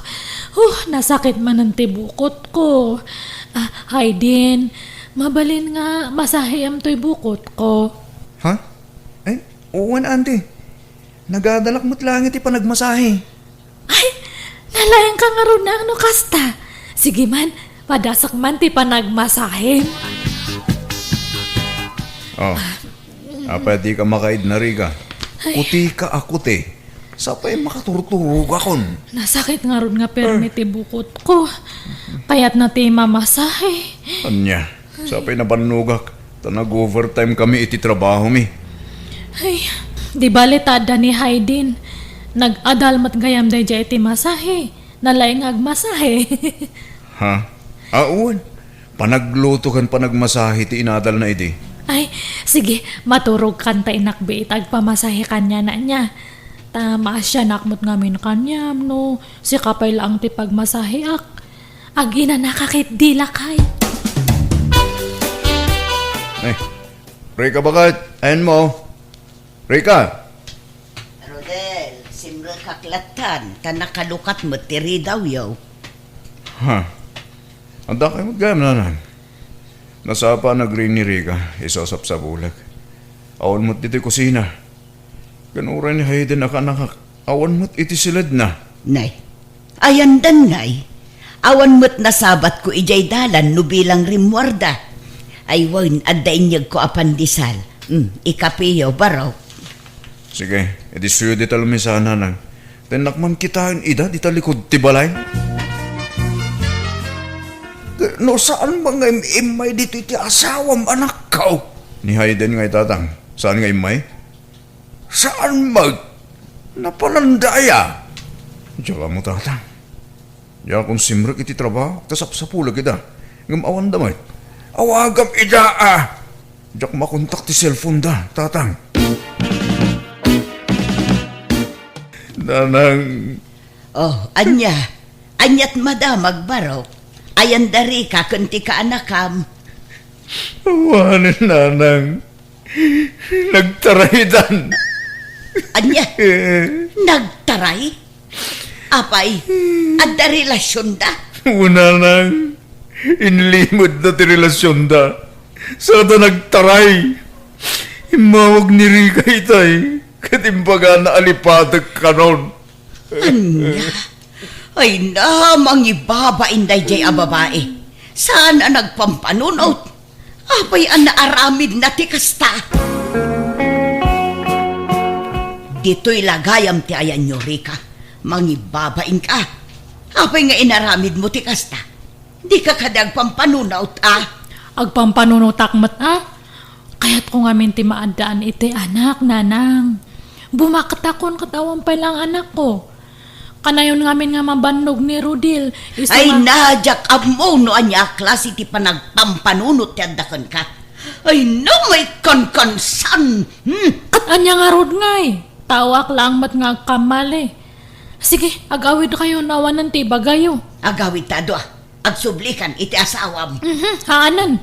Nasakit man ang tibukot ko. Haydin, mabalin nga masahiyam to'y bukot ko. Ha? Ay, uwan, auntie. Nagadalak mo't langit ipanagmasahe. Ay, nalayang ka nga ron na ano kasta. Sige man, padasak man ti panagmasahe. Oh, apa di ka makaid na riga. Kuti ka akuti. Sapay makaturturog akon. Nasakit nga ron nga permi ti bukot ko. Kaya't na ti mamasahe. Anya, sapay nabanugak. Tanag-overtime kami iti trabaho mi. Ay, di balitada ni Haydin. Nag-adalmat gayam day jay ti masahe. Nalayang agmasahe. Ha? Uwan. Panagluto kan panagmasahe ti inadal na iti. Ay, sige, maturog kan ta inakbi itag pamasahe kanya na niya. Tama siya nakmut ngamin kanyam no. Si kapay lang ti pagmasahe ak. Agina nakakit dilakay. Ay, Rika bakit? Ayan mo. Rika. Rodel, simra kaklatan, ta nakalukat mo tiri daw yaw. Ha? Anda kayo magayam nanan. Nasapa nag-ring ni Rika, isosap sa bulag. Awan mo't dito'y kusina. Ganuran ni Hayden akan awan mo't iti silad na. Nay, ayan dan nay. Awan mo't nasabat ko ijay dalan no bilang rimwarda. Ay wan, adainyag ko apandisal. Ikapiyo, baraw. Sige, edi suyo di talumisana nang. Tenakman kitain ida, di talikod tibalay. No saan mga imay dito iti asawam anak kao? Ni Hayden nga itatang. Saan nga imay? Saan mag? Napalandaya. Diyan mo tatang. Diyan kung simrek iti trabaho, tasap sa pulag ida. Ngam awan damay. Awagam ida Diyan makontak ti cellphone da, tatang. Nanang. Oh, anya. Anyat madamag baraw. Ayan dari ka kunti ka anakam. Awanin nanang. Nagtarahidan. Anya, nagtaray? Apay, adda relasyon da? Una nang inlimod na ti relasyon da. Sada nagtaray. Imawag ni Rika itay. Katimbaga na alipadag kanon. Anya, ay namang ibaba inday jay a babae. Saan ang nagpampanunot? Apay ang naaramid na ti kasta. Dito'y lagayam ti ayan nyo, Rika. Mangibabain ka. Apay nga inaramid mo ti kasta. Di ka kadag pampanunot, Agpampanunutak mat Kaya't kung amin ti maadaan iti anak, nanang. Bumaktakon katawan pa lang anak ko. Kanayon ngamin nga mabannog ni Rudil. Ay najak amo no anya klase ti panagpampanunot ti addakan ka. Ay no may kankansan. At anya nga rod ngay. Tawak lang mat nga kamali. Sige, agawid kayo nawanan ti bagayo. Agawid tado agsublikan iti asawam. Haanan.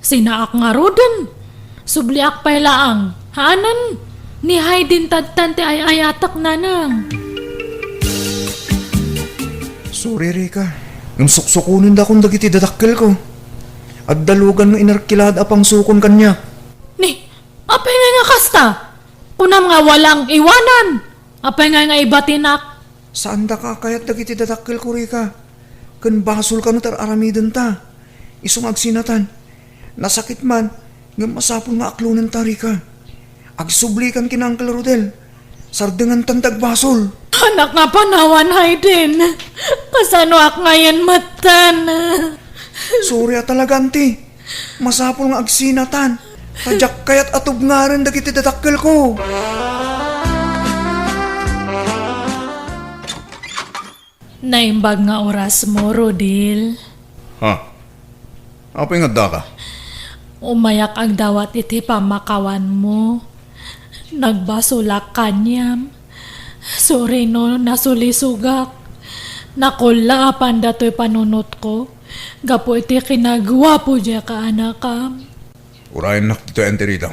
Sinaak nga rodan. Subliak pa laang. Haanan. Ni Haydin tadtan ti ayatak nanang. Sorry, Rika. Nung suksukunin da kong dagiti dadakkel ko. At dalugan ng inarkilad apang sukon kanya. Ni, apay nga kasta. Kunam nga walang iwanan. Apay nga ibatinak. Saan da ka kayat dagiti dadakkel ko, Rika? Kan basol ka no tar aramidon ta. Isong agsinatan. Nasakit man, nga masapon nga aklunan ta, Rika. Agsublikan kina Uncle Rodel. Sardengan tantag basol. Anak nga panawan hay din. Kasano ak ngayon matan. Sorry talaga, auntie. Masapol nga agsinatan. Tadyak kayat atog nga rin dagiti datakkel ko. Naimbag nga oras mo, Rodil. Ha? Apa nga da ka? Umayak ang dawat iti pamakawan mo. Nagbasulak kanyam. Sorry no, nasulisugak. Nakula apan dato'y panunot ko. Gapo iti kinagawa po dya ka anakam. Urayan nak dito ente rito.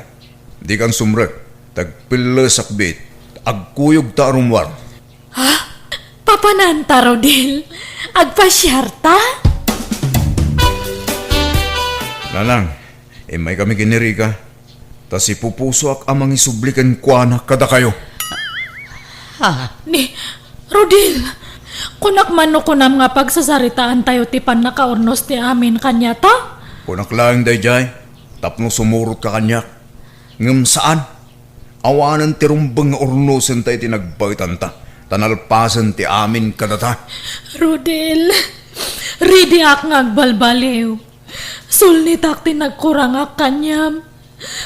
Di kan sumrek. Tagpila sakbit. Agkuyog ta arumwar. Ha? Papananta, Rodil. Agpasyarta? Nalang, may kami kinirika. Tas ipupuso ak amang isublikan ko anak kada kayo. Ni, Rodil, kunak mano kunam nga pagsasaritaan tayo tipan nakaurnos ti amin kanya ta? Kunak lang dayjay. Tapno sumurot ka kanyak. Ngam saan? Awanan ti rumbang nga urnosan tayo tinagbagitan ta. Tanalpasan ti amin kadata. Rodil, ridi ak ngagbalbaliw. Sulnit ak tinagkurang ak kanyam.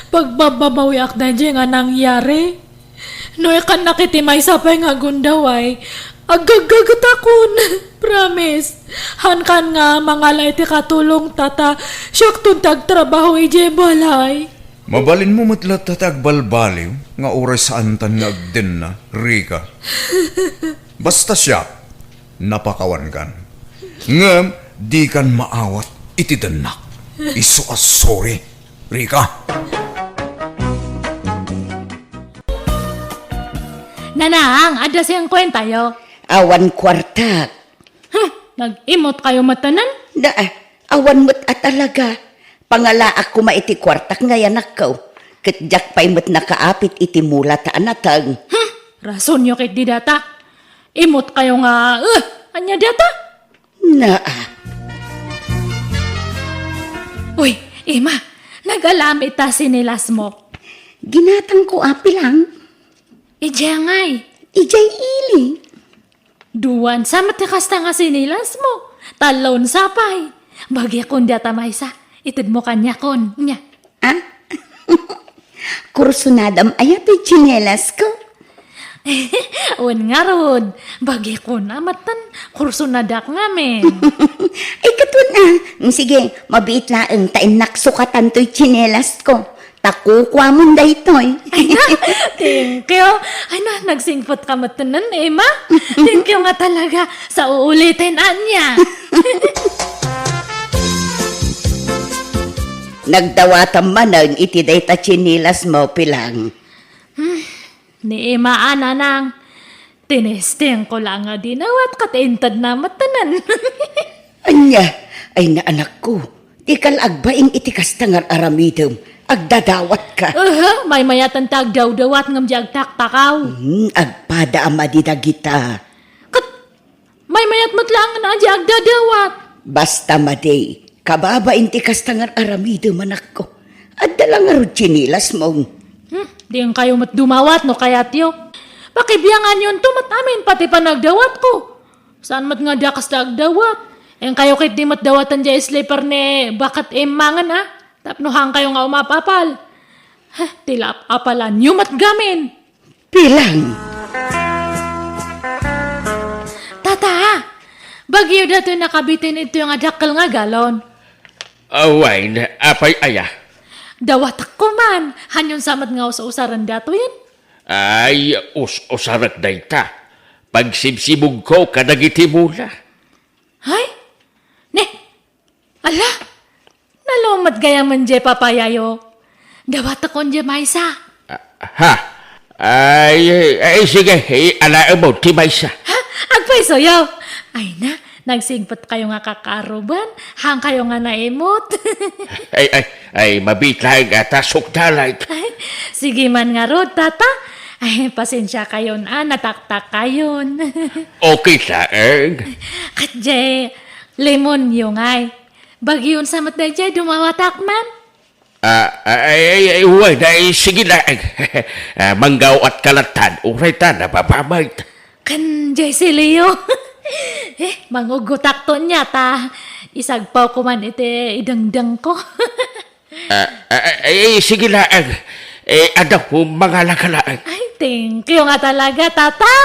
Pagbababawi ak na nga nangyari. No ikan nakitimay sa pay nga gundaway. Agagagat akon. Promise. Hankan nga mangalay ti katulong tata. Siyak tuntag trabaho ije balay. Mabalin mo matlat tatag balbaliw nga oras saan tan nga agden na, Rika. Basta siya, napakawan kan. Ngam, di kan maawat iti danak. Iso as sorry, Rika. Nanang, ada siyang kwenta yo. Awan kwartak. Nag-imot kayo matanan? Da, awan mo't at talaga. Pangala ako maiti kwartak ngayon ako. Katjak pa'y mo't nakaapit iti mula ta anatang. Rason nyo kit di data. Imot kayo nga, anya data? Naa. Uy, Ima, nag-alam ita sinilas mo. Ginatang ko api lang. Ijangay, Ijay ili. duwan sa matikasta nga sinilas mo. Talon sapay. Bagya kon data maysa. Itid mo kanya kon. Nya. Ah? Kursunadam ayato'y chinelas ko. Wan nga rod. Bagya kon amatan. Kurso na dak nga men. Ay katun na. Sige, mabiit laang tain naksukatan to'y chinelas ko. Takukwa mo daytoy. Thank you. Ay na, nagsingpot ka matanan, Emma. Thank you nga talaga sa uulitin, Anya. Nagdawatan man ang iti dayta chinilas mo pilang. Ni Emma, anang. Tinesting ko lang nga dinawat katintad na matanan. Anya, ay na anak ko. Di kalagbaing iti kastangar aramidom. Agdadawat ka. May mayatan tag daw-dawat ngam jag tak-takaw. Agpada amadi dagita. Kat, may mayat matlang na jag dadawat. Basta maday, kababa inti kastangar aramido manak ko. At dalang arud chinilas mo. Di ang kayo mat dumawat no kayat yo. Pakibiyangan yun tumat amin pati pa nagdawat ko. Saan mat nga dakas dagdawat? Ang kayo kit di mat dawatan jay sleeper ne bakat emangan ha. Tapnohang kayo nga umapapal. Tilap apalan yung matgamin. Pilang. Tata, bagyo dato nakabitin ito yung adakal nga galon. Away na apay aya. Dawat ako man. Hanyon samat nga usaran dato yan. Ay, usarat na ita. Pagsibsibog ko kadagiti mula. Hay? Ne? Ala? Nalomat gaya man je papayayo. Dawat akong je maysa. Ha? Ay, sige. Alaan mo, timaysa. Ha? Agpay soyaw. Ay na, nagsigpat kayo nga kakaruban. Hang kayo nga naimot. ay, mabitlang atasok dalay. Sige man nga rod, tata. Ay, pasensya kayon, nataktak kayon. Okay lang. Katje, lemon yung ay. Bagyon sa matay dumawat akman. Sige na. Manggaw at kalatan. Uray ta, napapamay. Kan Jessilio. Mangugutak to niya ta. Isagpaw ko man iti idangdang ko. Sige na. Anak mo, mga lakalaan. Ay, thank you nga talaga, tata.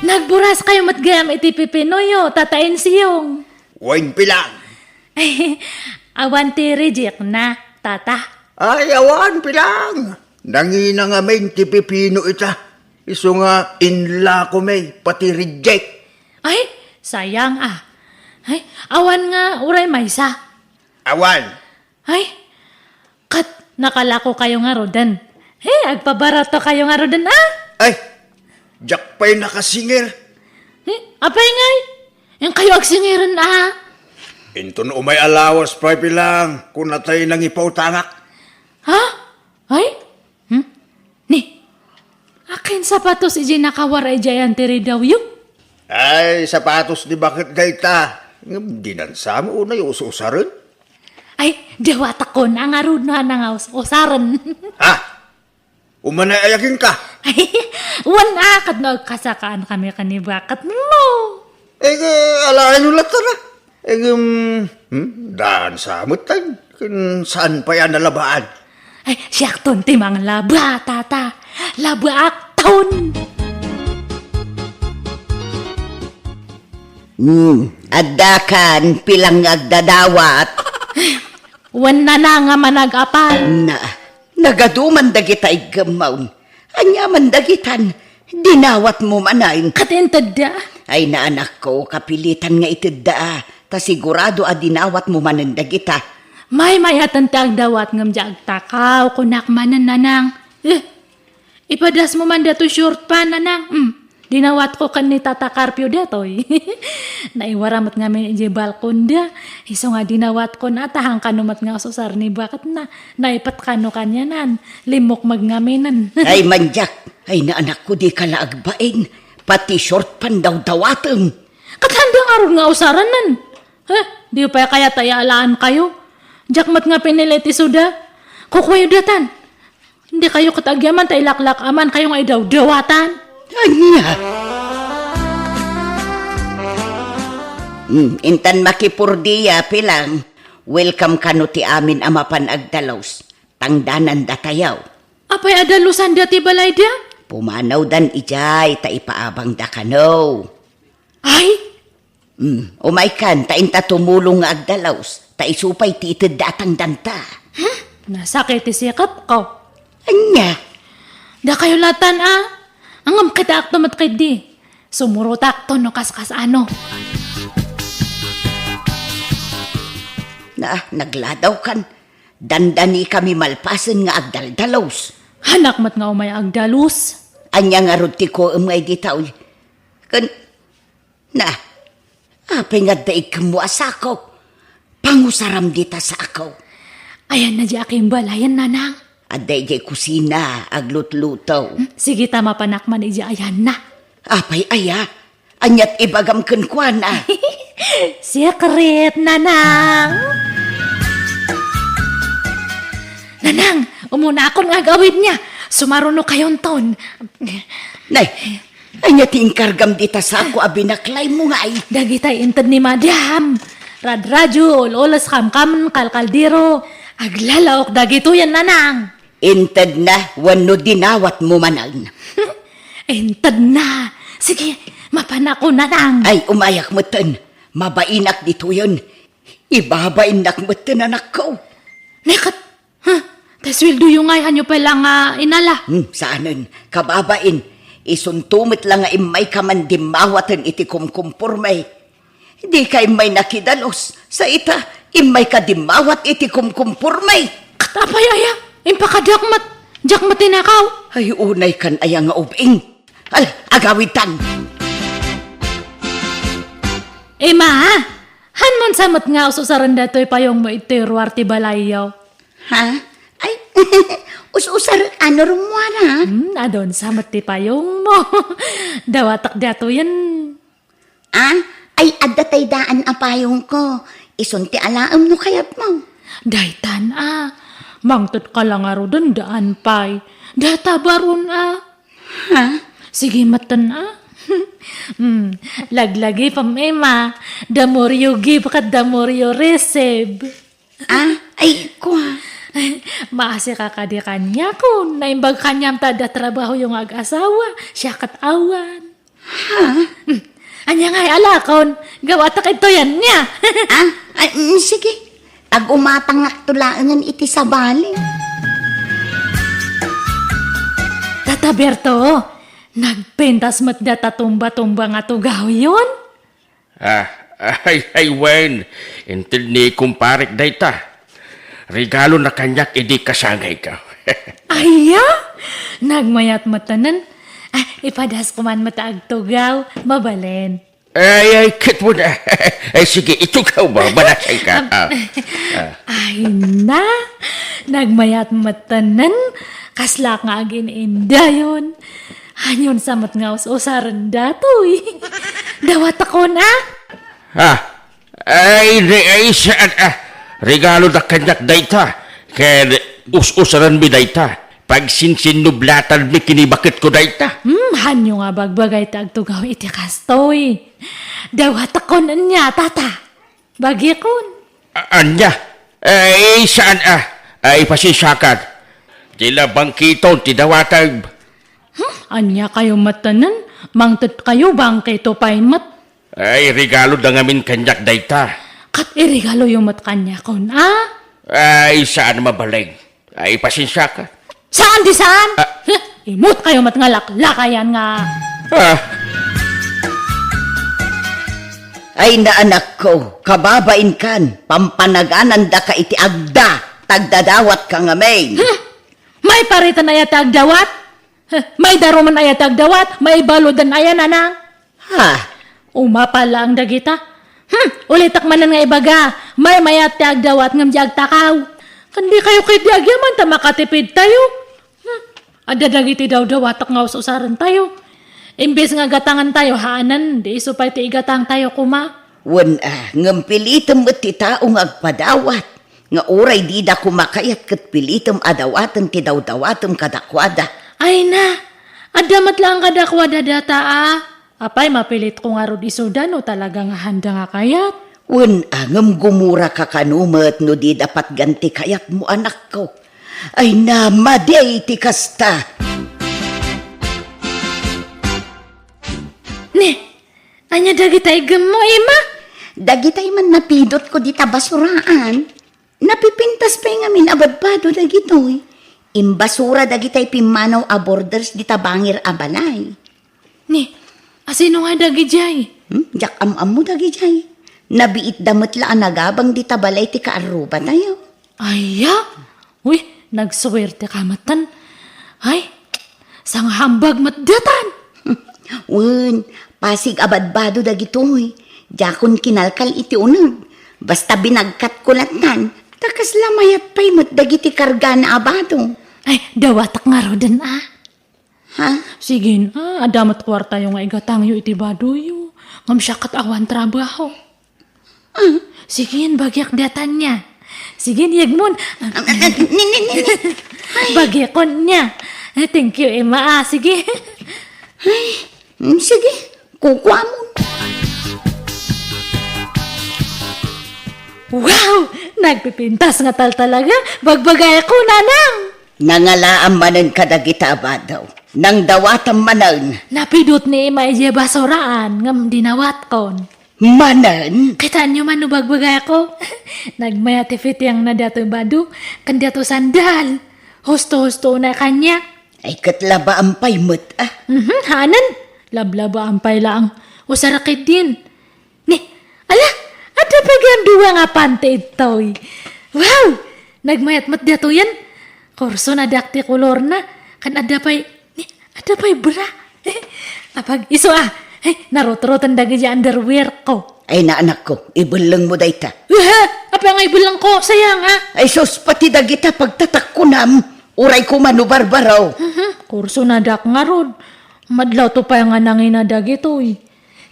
Nagburas kayo matgam iti pipinoyo, tatain siyong. Wine pilang. Ay, awan ti reject na, tata. Ay, awan pilang. Nangina nga may tipipino ita. Iso nga inla ko may pati reject. Ay, sayang ah. Ay, awan nga, uray maysa. Awan. Ay, kat nakalako kayo nga rodan. Agpabarato kayo nga rodan ah. Ay, Jack pa'y nakasinger. Apay ngay, yung kayo agsingiran ah. Ito no may alawas pa'y pilang kung natay nang ipautangak. Ha? Ay? Ni, akin sapatos iji nakawaray jayan tiri daw yung. Ay, sapatos di bakit gayta. Di nansa mo unay ususarin. Ay, dawat ako na nga rin na nga usaran. Ha? Umanay ayakin ka. Ay, wana kat nagkasakaan kami kanibakat mo. Alain ulat na. Daan sa amutay. Saan pa yan nalabaan? Ay, siyak ton timang laba, tata. Laba akton. Adakan pilang agdadawat. Wan na nga manag-apal. Nagaduman dagita igamaw. Anya man dagitan, dinawat mo manayin. Katintad da. Ay naanak ko, kapilitan nga itida. Ta sigurado dinawat mo manan dagita. May mayatan tag dawat ngam jag takaw kunak manan nanang. Ipadas mo man dato short pa nanang. Dinawat ko kan ni Tata Carpio datoy. Naiwaramat nga may ije balkon da. Iso nga dinawat ko na tahang kanumat nga susar ni bakat na. Naipat kano kanyanan. Limok magngaminan. Ay manjak, ay naanak ko di ka laagbain. Pati short pan daw dawatem. Kathandang aron nga usaran nan. Di pa kaya tayaalaan kayo. Jakmat nga piniliti suda. Kukuyo datan. Hindi kayo katagyaman tay laklak aman kayo nga idaw dawatan. Anya? Intan makipurdiya pilang. Welcome kano ti amin amapan agdalaws. Tangdanan datayaw. Apay adalusan dati balay dia? Pumanaw dan ijay ta ipaabang da kano. Ay? Umay kan, ta inta tumulong nga agdalaws. Ta isupay ti itid datang danta. Nasakit isikap ko. Anya? Da kayo latan ah. Angam kita akto matkid di. Sumurot akto no kaskas ano. Nagladaw kan. Dandani kami malpasan nga agdaldalaws. Hanak mat nga umay agdalus. Anya nga ruti ko umay ditaw. Apay nga daig kamuas ako. Pangusaram dita sa ako. Ayan na di aking balayan nanang. Aday jay kusina, aglut-lutaw. Sige tama panakman iji ayan na. Apay aya, anyat ibagam kenkwana. Secret, nanang. Nanang, umuna akong agawid niya. Sumaruno kayon ton. Nay, anyat ingkargam dita sa ako abinaklay mo nga ay. Dagitay inted ni madam. Radradyo, ololas kam-kam, kalkaldiro. Aglalaok dagito yan, nanang. Inted na, wano dinawat mo manan. Inted na. Sige, mapanako, nanang. Ay, umayak mo ten. Mabainak dito yun. Ibabainak mo ten, anak ko. Nekat, taswildo yung ngay hanyo palang inala. Saanan, kababain. Isuntumit lang nga imay kamandimawatan iti kumkumpurmay. Di ka imay nakidalos. Sa ita, imay kadimawat iti kumkumpurmay. Katapay aya, impakadakmat. Jakmat tinakaw. Ay, unay kan aya nga ubing. Agawitan. Ma, hanman samat nga ususaran dato'y payong mo iti ruwarte balayaw. Ha? Ay, usar ano rumwara? Adon samat ti payong mo. Dawatak dato yan. Ay, adatay daan apayong ko. Isun ti alaam no kayat mo. Daytan mangtot ka lang aro daan pay. Data baron Ha? Sige matan laglagi pa ema. Damoryo give kat damoryo receive. Ay, kwa. Maasi ka kadi kanya kun naimbag kanyam tada trabaho yung ag-asawa. Siya kat awan. Anya ngay alakon. Gawa ta kito yan niya. Sige. Ag umatangak tulaangan iti sa bali. Tata Berto, nagpentas mat data tumba-tumba nga tugaw yun? Ay, Wayne. Intil ni kumparik dayta. Regalo na kanyak idi kasangay ka. Aya, nagmayat matanan. Ipadas ko man mataag tugaw, mabalen. Ay, kit mo na. Ay, sige, itugaw ba? Banasay ka. Ay na, nagmayat matanan. Kasla nga agin inda yun. Hanyon samat nga usaran datoy. Dawat ako na. Ay, saan regalo na kanyak dayta. Kaya usaran mi dayta. Pag sinsinublatan mi kinibakit ko dayta. Hanyo nga bagbagay tagtugaw iti kastoy. Dawat ako na niya, tata. Bagikon. Anya? Ay, saan Ay, pasisyakan. Tila bangkito, tidawatag. Anya kayo matanan? Mangtot kayo bangkito pa'y mat. Ay, regalo na ngamin kanyak dayta. Kat irigalo yung mat kanya kon, Ay, saan mabaling? Ay, pasensya ka. Saan di saan? Imut kayo mat nga laklakayan nga. Ay na anak ko, kababain kan, pampanaganan da ka iti agda, tagdadawat ka nga main. May paritan ay tagdawat? May daruman ay tagdawat? May baludan ay nanang? Ha? Umapala ang dagita. Ulitak manan nga ibaga. May mayat tagdawat ngam di agtakaw. Kandi kayo kay di agyaman ta makatipid tayo. Ada dagiti daw dawatak nga usaran tayo. Imbes nga gatangan tayo haanan, di supay ti igatang tayo kuma. Wan ngam pilitem ti taong agpadawat. Nga oray di da kumakayat kat pilitem adawatan ti daw-dawatem kadakwada. Ay na, adamat lang kadakwada data Apay mapilit ko nga ro di sudan o talagang handa nga kayat. Wan ngam gumura ka kanumat no di dapat ganti kayat mo anak ko. Ay na maday ti kasta. Ne, anya dagitay mo, Ima? Dagitay man napidot ko di tabasuraan. Napipintas pa nga min abadpado dagitoy. Imbasura dagitay pimanaw a borders di tabangir a balay. Ne, asino nga dagijay? Jak am mo dagijay. Nabiit damot la nagabang di tabalay ti kaaruba tayo. Aya, uy, nagswerte ka matan. Ay, sang hambag matdatan. Wen, pasig abadbado dagitoy. Jakon kinalkal iti unag. Basta binagkat kulatan, takas lamayat pa'y dagiti karga na abado. Ay, dawatak nga ro din Ha? Sige adamat kwarta yung nga igatang yu iti baduyo. Ngam siya kat awan trabaho. Sige, bagyak datan niya. Sige, yagmon. Bagyakon niya. Thank you, Emma. Sige. Sige, kukuha mo. Wow! Nagpipintas nga talaga. Bagbagay ako, nanang. Nangalaan manan kadagita abadaw. Nang dawatan manan. Napidot ni Emma iya basoraan. Ngam dinawat kon. Manan? Kitaan nyo man no bagbagay ako. Nagmayatifit yung nadato badu. Kandato sandal. Husto-husto na kanya. Ay katlaba ang paymot Hanan. Lablaba ang lang. Usarakit din. Ni, ala, ada pa yan duwa nga pante itoy. Wow! Nagmayat-mat dato yan. Korso na dakti kolor na. Kan ada pa'y, ada pa'y bra. Apag iso narot-rotan dagi ya underwear ko. Ay na anak ko, ibulang mo dayta. Apa nga ibulang ko, sayang Ay sus, pati dagita pagtatak ko nam. Uray ko manubarbaraw. Kurso na dak nga rod. Madlaw to pa nga nangin na dagito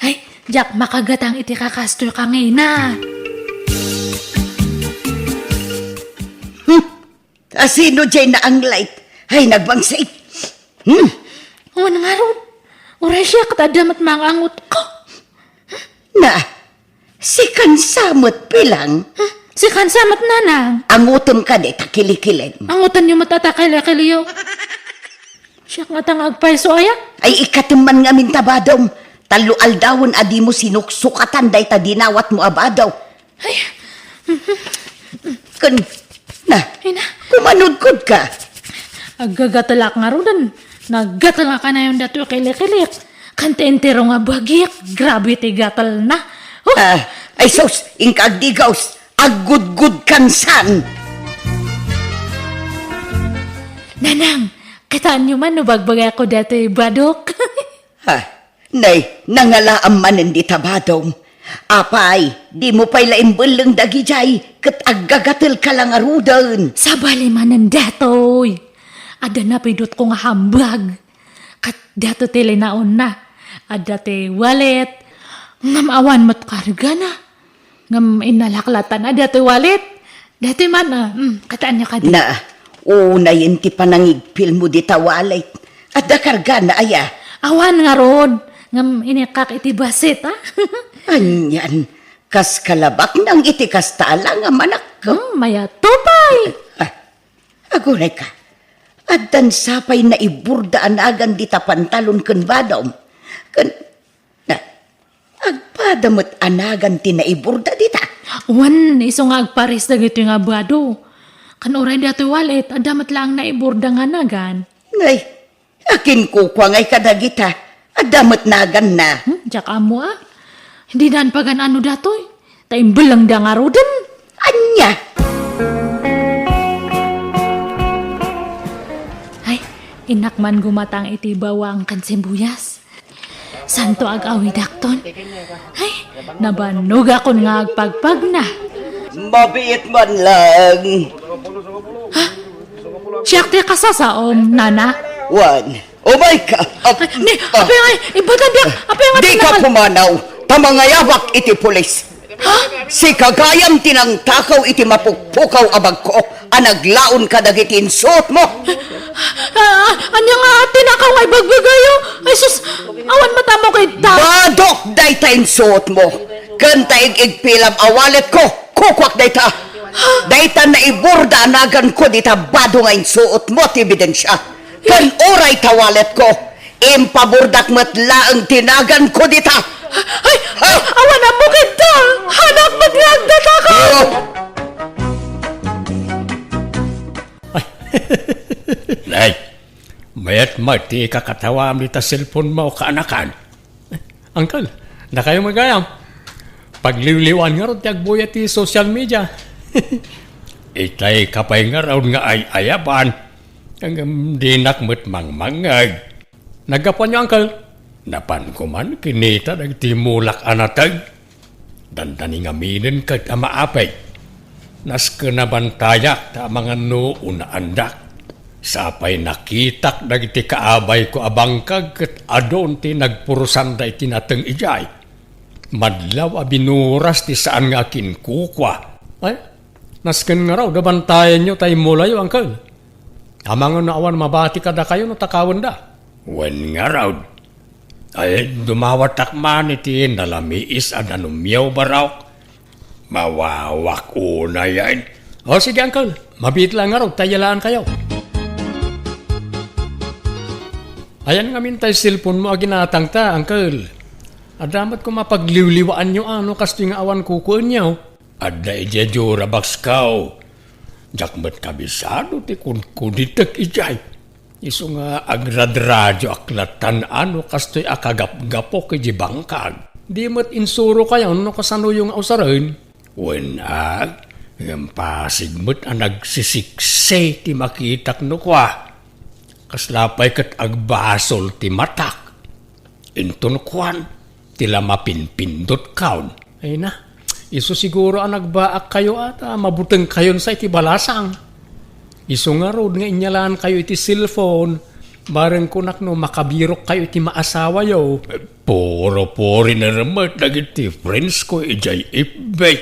Ay, Jack, makagatang iti kakastor ka ngayon na. Asino dyan na ang light? Ay, nagbangsay. Wan nga ron. Oray siya katadamat mga angot ko. Na, si kansamot pilang. Si kansamat nanang. Angutom ka di, takilikilig. Angutan niyo matatakila-kiliyo. Siya nga tangag paiso aya. Ay ikatuman nga mintabadom. Talo aldawon adi mo sinuksukatan day ta dinawat mo abadaw. Ay, Kun, na, ina. kumanudkod ka. Agagatalak nga ron. Naggatalak ka na yung dato kilik-kilik. Kante-entero nga bagik. Grabe ti gatal na. Oh, Ay sos, ingkagdigaws, agudgud kansan. nanang, kitaan niyo man nubagbagay ako dati badok. Nay, nangalaam man hindi tabadom. Apay, di mo pa'y laimbulang dagijay, kat agagatil ka lang arudan. Sabali man ang datoy. Ada na pidot ko nga hambag. Kat dato tili naon na. Ada te wallet. Ngam awan mat karga na. Ngam inalaklatan ada te wallet. Dati man kataan niya ka di. Na, unay inti panangigpil mo di tawalit. At karga na aya. Awan nga ron. Ngam inikak iti basit ha. Anyan, kas kalabak nang itikas tala nga manak ko. Maya tupay. Agunay ka. At dan sapay na iburda anagan di ta pantalon kun badom. Kun, na, agpadamot anagan ti na iburda di ta. Wan, iso nga agparis na gito yung abado. Kan oray dati wallet, adamat lang na iburda nga nagan. Ngay, akin kukwa ngay kadagita. Adamat nagan na. Diyak amo Hindi daan pagan ano datoy. Taimbelang da nga roden. Anya. Ay, inakman gumatang iti bawang kansembuyas. Santo ag-awi dakton. Ay, nabanog ako nga agpagpag na. Mabiit man lang. Siyak ti kasasaom, nana. One. Oh my God. Ni, apay nga, ibatan biyak. Apay nga Di ka pumanaw. Tamangayawak iti pulis. Si kagayam tinang takaw iti mapukpukaw abag ko. Anaglaon ka dagitin suot mo. Anya nga tinakaw nga ibagbagayo. Ay sus, awan mata mo kay ta. Badok daytayin suot mo. Kanta igpilam awalet ko. Kukwak dayta. Dayta na iburda anagan ko dita bado ngayon suot mo ti ebidensya. Kan oray tawalet ko. Impaburdak matlaang tinagan ko dita. Ay, awan na mo kita. Hanak maglagdat ako. Nay, mayat mati kakatawam dita cellphone mo kaanakan. Uncle, na kayo magayam. Pagliwliwan nga ron tiyagbuya ti social media. Itay kapay nga raw nga ay ayaban. Ang dinakmet mangmangag. Nagapan niyo, uncle. Napan ko man, kinita nagtimulak anatag. Dandani nga minin kag amaapay. Nas kanabantayak ta mga noon na andak. Sapay nakitak dagiti kaabay ko abangkag ket adon ti nagpurusan da iti nateng ijay. Madlaw a binuras ti saan nga kinkukwa. Ay, nasken nga raw dabantayan nyo tayo mulayo, uncle. Amang naawan mabati ka da kayo no takawan da. Wen nga raw. Ay, dumawatak man iti nalamiis at anumyaw baraw. Mawawak una yan. O sige, uncle. Mabit lang nga raw, tayalaan kayo. Ayan nga mintay cellphone mo aginatang ta, uncle. Adamat ko mapagliwliwaan nyo ano kasto nga awan kukuan nyo. Ada ijedyo rabaks kao. Jakmet kabisado ti kun kuditek ijay. Iso nga agradradyo aklatan ano kastoy akagap-gapok iji bangkag. Di mat insuro kayo no kasano yung ausarin. Wenag, yung pasigmet ang nagsisikse ti makitak no kwa. Kaslapay kat agbasol ti matak. Inton kwan, tila mapinpindot kaun. Ay na, iso siguro ang nagbaak kayo at mabuteng kayon sa iti balasang. Iso nga road nga inyalaan kayo iti cellphone. Bareng kunak no makabirok kayo iti maasawa yo. Puro-puri na ramat dagiti friends ko ijay ibay.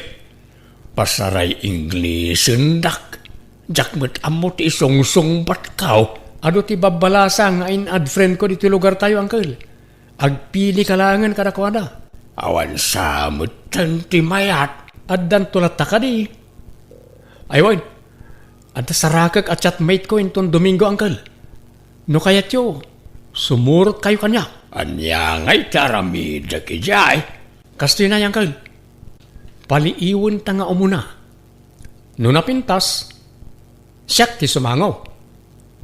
Pasaray English dak. Jak met amo ti isong-song bat kao. Ado ti babalasa nga in-ad friend ko dito lugar tayo, Uncle. Agpili kalangan kada ko ada. Awan samot ti mayat. Addan tulat ta ka di. Aywan. Adda sarakak at chatmate ko inton Domingo, Uncle. No kayat yo, sumurot kayo kanya. Anya ngay taramida ki jay. Kasto na, Uncle. Paliiwan ta nga umuna. No napintas, siyak ti sumangaw.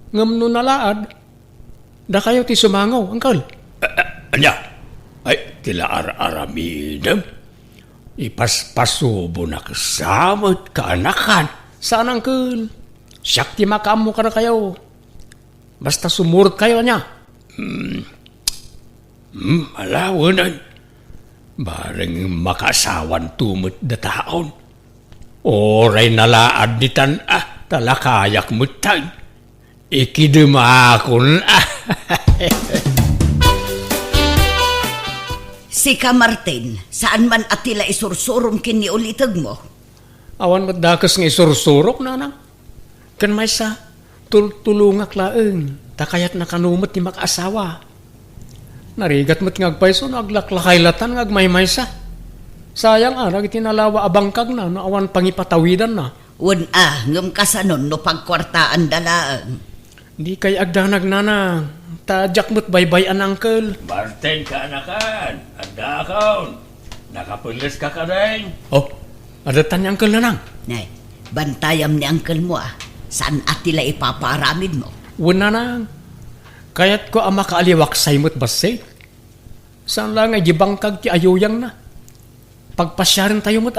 Ngam no nalaad, da kayo ti sumangaw, Uncle. Anya? Ay, tila aramidam. Ipaspasubo na kasamot kaanakan. Saan, Uncle? Siyak ti makamo ka na kayo. Basta sumurot kayo niya. Alawanan. Bareng makasawan tumot da taon. Oray nalaad ni tan talakayak mutan. Ikidumakon Sika Martin, saan man atila isursurom kini ulitag mo? Awan madakas nga isursurok, nanang. Kan may sa tulungak laeng. Takayat nakanumot ni makaasawa. Narigat mo't ngagpaiso, naglaklakay latan ngagmay sa. Sayang arag itinalawa abangkag na, no awan pangipatawidan na. Ngam kasanon no pagkwartaan dalaan. Di kay agdanag nanang. Tadyak mo't baybay an, Uncle. Martin ka anakan. Anda kaon. Nakapulis ka ka rin. Oh, adatan ni Uncle nanang. Nay, bantayam ni uncle mo saan atila ipaparamid mo? Wala nanang. Kaya't ko ang makaaliwak sa imot basay. Saan lang ay gibangkag ti ayuyang na. Pagpasyarin tayo mo't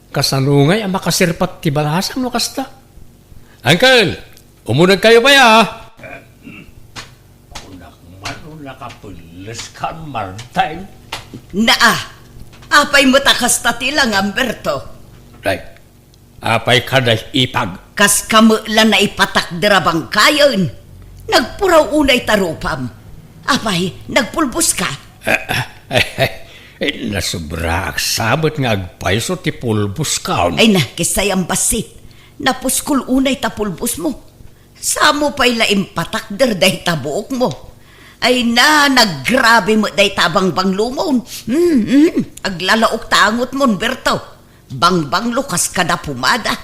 kasanungay ang makasirpat ti balasang no kasta. Uncle, umunag kayo ba ya? Nakapulis ka, Martin. Apay mo takasta tilang, Amberto. Right. Apay ka na ipag. Kas kamula na ipatakdira bang kayon. Nagpuraw unay tarupam. Apay, nagpulbos ka. Nasubra sabot nga agpaiso ti pulbos kaon. Ay na, kisay ang basit. Napuskul unay tapulbos mo. Samo pa'y laim patakder dahi tabuok mo. Ay na, naggrabe mo dahi tabang banglumon. Aglalaok tangot mo, Berto. Bangbang lukas ka na pumada.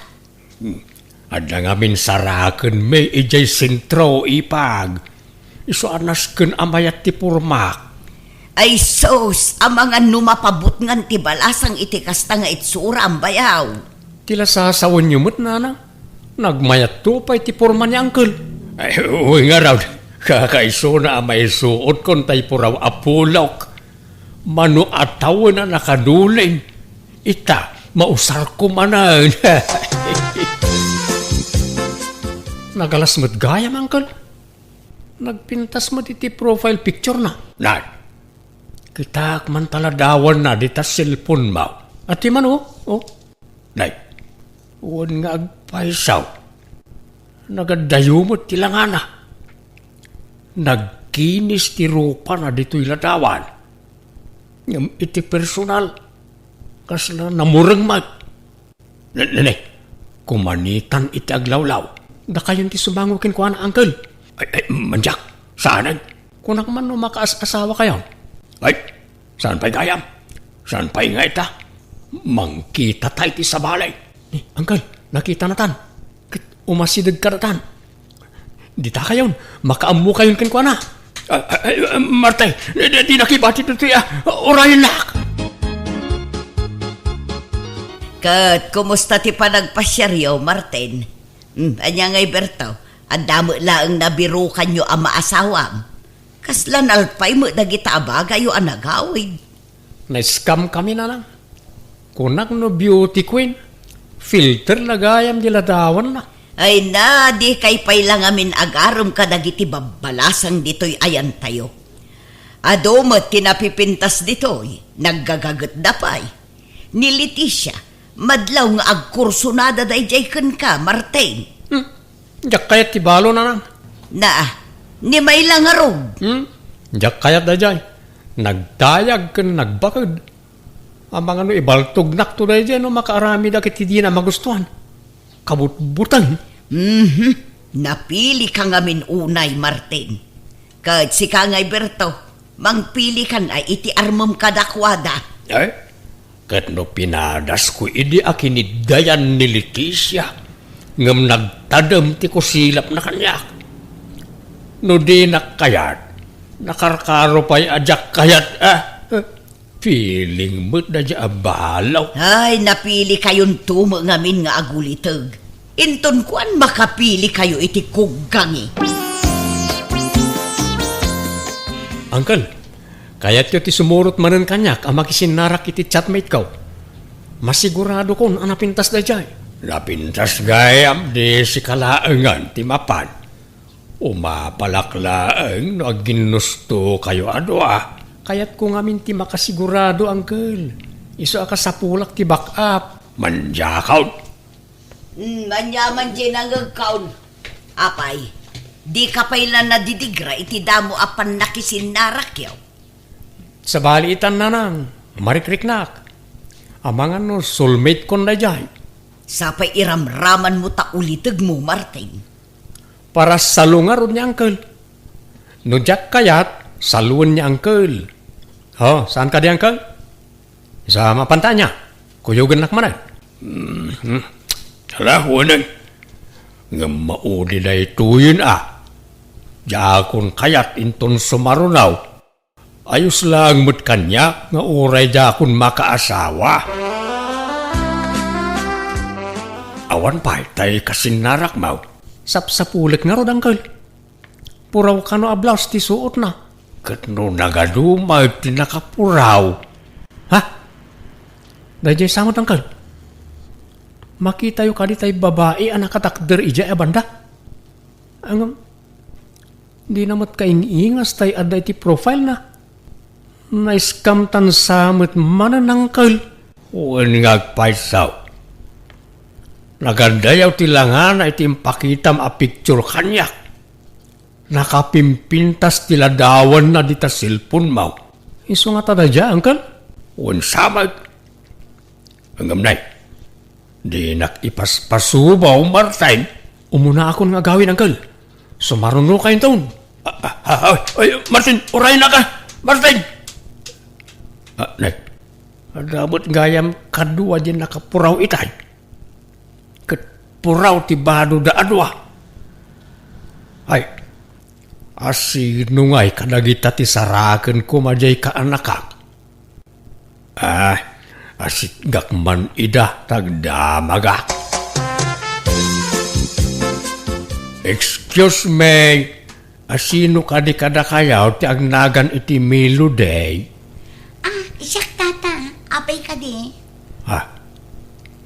Adla ngamin saraken may ijay sentro ipag. Iso anas ken amayat ti purmak. Ay sos, ang mga numapabot ngan ti balasang itikasta nga itsura ang bayaw. Tila sasawan niyo mo't nanang. Nagmayat to pa'y ti purma ni Uncle. Ay, uy nga raw. Kakaiso na amay suot kon tay puraw apulok. Mano ataw na nakadulin. Ita, mausar ko manan. Nagalas mo't gayam, Uncle. Nagpintas mo ti profile picture na. Nan, kita man taladawan na di ta cellphone mo. At di man Nay, uwan nga agpaisaw. Nagadayo mo tilangana. Nagkinis ti rupa na dito'y ladawan. Ngam iti personal. Kas na namurang mag. Nanay, kumanitan iti aglawlaw. Da kayon ti sumangukin ko na, Uncle. Ay, manjak, saanan? Kunak man no makaas-asawa kayo. Ay, saan pa'y gayam? Saan pa'y nga ita? Mangkita tayo ti sa balay. Uncle, nakita na tan. Umasidag ka na tan. Di ta kayon, makaamu kayon kinkwa na. Martay, di nakibati dito orayin lak. Kat, kumusta ti panagpasyaryo, Martin? Anya ngay Berto, ang damo lang nabirukan nyo ang maasawam. Kaslan alpay mo dagita abagayo ang nagawid. Na-scam kami na lang. Kunak no beauty queen. Filter lagayam diladawan na. Ay na, di kay pay lang amin agarom ka dagiti babalasang dito'y ayan tayo. Adomot tinapipintas dito'y, naggagagat dapay. Ni Leticia, madlaw nga agkurso na daday ken ka, Martin. Jak kayat tibalo na lang. Ni may lang arog. Jak kayat da jay. Nagdayag ken nagbakad. Ang mga ibaltog nak to da jay no makaarami da kiti di na magustuhan. kabutbutan. Napili ka ngamin unay, Martin. Kad si Kangay Berto, mangpili kan ay iti armom kadakwada. Ay, kat no pinadas ko idi akinidayan ni Leticia, ngam nagtadam ti ko silap na kanya. No di nakayat, nakarkaro pa'y ajak kayat feeling mo't na dya abalaw. Ay, napili kayon tumo ngamin nga agulitag. Inton kuan makapili kayo iti kuggangi. Uncle, kaya't ti sumurot manan kanyak ang makisinarak iti chatmate ko. Masigurado ko na napintas na dyan. Napintas gayam di si kalaangan ti mapan. Umapalaklaang no ginusto kayo Kaya't kung amin ti makasigurado, Uncle. Iso ka sa pulak ti back up. Manjakaw. Manyaman dyan ang agkaon. Apay, di ka pailan na didigra iti damo apan nakisinarak yaw. Sa balitan na nang, marikriknak. Amangan no, soulmate kon na dyan. Sapay iramraman mo ta ulitag mo, Martin. Para salungaron niya, Uncle. No jak kayat, saluan niya, Uncle. Saan ka di, Uncle? Sa mapanta niya. Kuyugan nakmanan. Salahuanan. Nga maudi na ituyin Jakon kayat inton sumarunaw. Ayos lang mo't kanya nga uray jakon makaasawa. Awan pa'y tay kasinarak mau. Sapsapulik nga rod, Uncle. Puraw ka no ablaws ti suot na. Kat no nagadumay ti nakapuraw. Dahil samot, Uncle. Makita yung kadi tayo babae ang nakatakder ija banda. Di namat kaingingas tayo aday ti profile na. Naiskam tan samot manan, Uncle. Uwan ngagpaisaw. Nagandayaw tilangan ay timpakitam a picture kanyak. Nakapimpintas tiladawan na dita cellphone mau. Iso nga tada dya, Uncle. Unsamag. Hanggang nay. Di nakipaspasubaw, Martin. Umuna akong nga gawin, Uncle. Sumaruno kayo taon. Martin, uray na ka! Martin! Nay. Adabot gayam kadua dyan nakapuraw itay. Puraw ti bado da adwa. Ay, asino nga'y kadagita ti saraken ko majay ka anakak. Asit gakman ida tagdamaga. Excuse me, asino kadi kada kayaw ti agnagan iti Milo day? Siyak tata, apay ka di.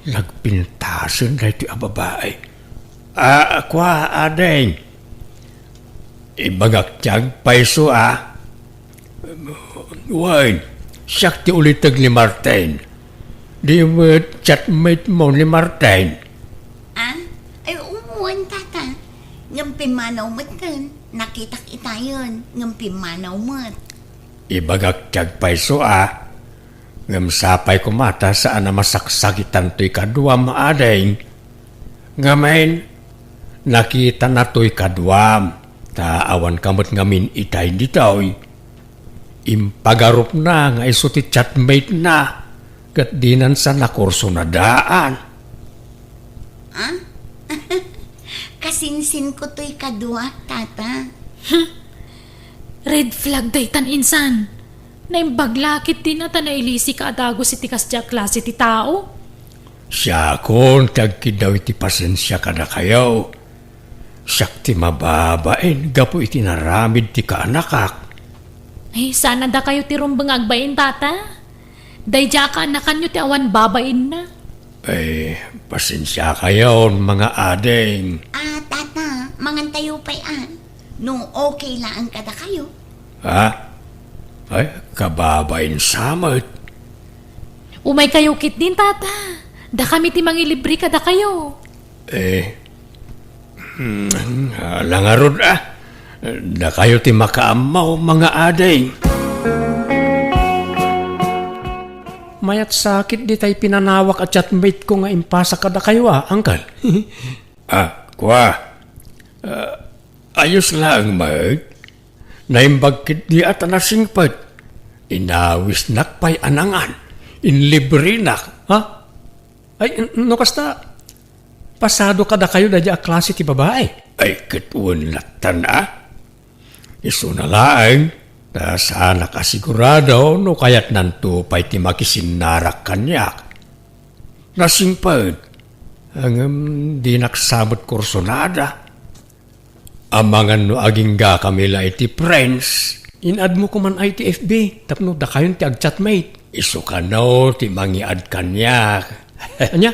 Nagpintasan na ito ang babae. Kwa, adeng. Ibagak tiyag paiso, Wine, siyak ti ulitag ni Martin. Di mo chatmate mo ni Martin. Ay, umuwan, tata. Ngampimanaw mo tan. Nakitak itayon. Ngampimanaw mo. Ibagak tiyag paiso, ngam sapay kumata saan na masaksakitan to'y kadwam adeng. Ngamain, nakita na to'y kadwam. Taawan kamot ngamin itay ditoy. Impagarup na nga iso ti chatmate na. Kat dinan sa nakurso na daan. Kasinsin ko to'y kadwa, tata. Red flag daytan insan. Naimbaglakit din na tanailisi ka adago si tikas dya klase ti tao. Siya kon tagkidaw iti pasensya ka na kayo. Siyak ti mababain, gapo iti naramid ti kaanakak. Ay, sana da kayo ti rumbang agbain, tata. Day dya ka anakan nyo ti awan babain na. Ay, pasensya kayo, mga adeng. Tata, mangantayo pa'y no okay lang kada kayo. Ay, kababain samot. Umay kayo kit din, tata. Da kami ti mangilibre ka da kayo. Langarod da kayo ti makaamaw, mga adeng. mayat sakit di tay pinanawak at chatmate ko nga impasa kada kayo Uncle. Kwa. Ayos lang, Mag. Naimbagkit di at nasingpad. Inawis nakpay anangan. Inlibre nak. Ha? Ay, no kasta, pasado kada kayo na a klase ti babae. Ay, katuan latan Iso na lang. Na sana kasigurado no kaya't nanto pa'y ti makisinarak kanyak. Nasingpad. Ang di naksamot kursonada. Amangan no aging ga kamila iti friends. Inad mo ko man ay ti FB, tapno da kayon ti agchatmate. Iso ka no, ti mangiad kanyak. Anya,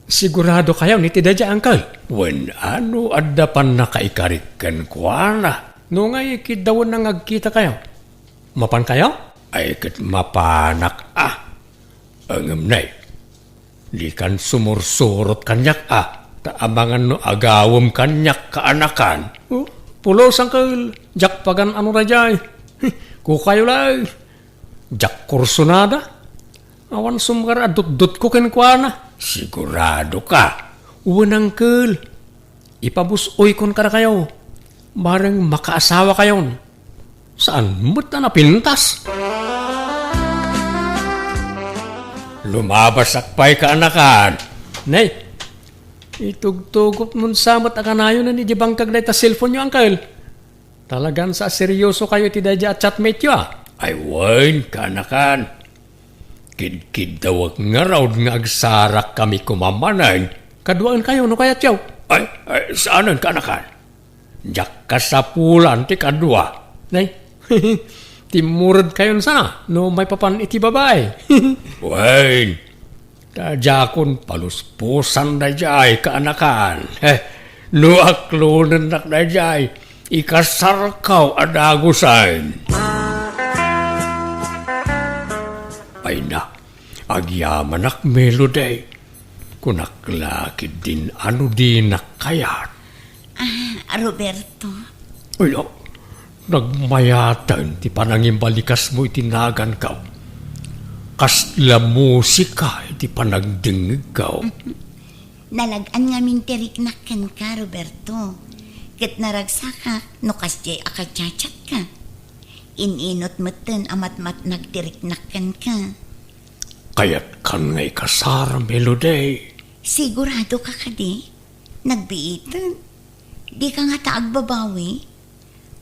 sigurado kayo ni ti dadya, Uncle. Wen ano adda pan nakaikarikan ko No nga ikidawan nang agkita kayo. Mapan kayo? Ay kat mapanak Angam nay. Di kan sumursurot kanyak Taamangan no agawam kanyak kaanakan. Pulos, Uncle. Jak pagan ano rajay. Kukayo lang. Jak kursonada. Awan sumkar adut-dut ko kenkwana. Sigurado ka. Uwan, Uncle. Ipabusoy kon kada kayo. Bareng makaasawa kayon. Saan mo't na napintas? Lumabas akpay kaanakan. Nay, itugtugot nun samot akanayo na ni Jibang kaglay ta cellphone nyo, Uncle. Talagang sa seryoso kayo ti dadya at chatmate nyo Ay wain kaanakan. Kid-kid dawag nga raw nga agsarak kami kumamanan. Kaduaan kayo, no kaya tiyaw? Ay saanan kaanakan? Jak kasapulan ti kadua. Nay, timurad kayon sana, no may papan iti babae. Wain, tajakon paluspusan na jay kaanakan. No aklunan nak na jay, ikasarkaw adagusan. Ay na, agyaman ak melody. Kunaklakid din ano din nakayat. Roberto. Uy, nagmayatan ti panangimbalikas mo itinagan ka. Kasla musika iti panagdingig ka. Nalagaan nga mintiriknakan ka, Roberto. Kat naragsaka, no kasjay akachachat ka. Ininot moten amat-mat nagtiriknakan ka. Kaya't kan ngay kasara melody. Sigurado ka kadi? Nagbiitan. Di ka nga taagbabawi?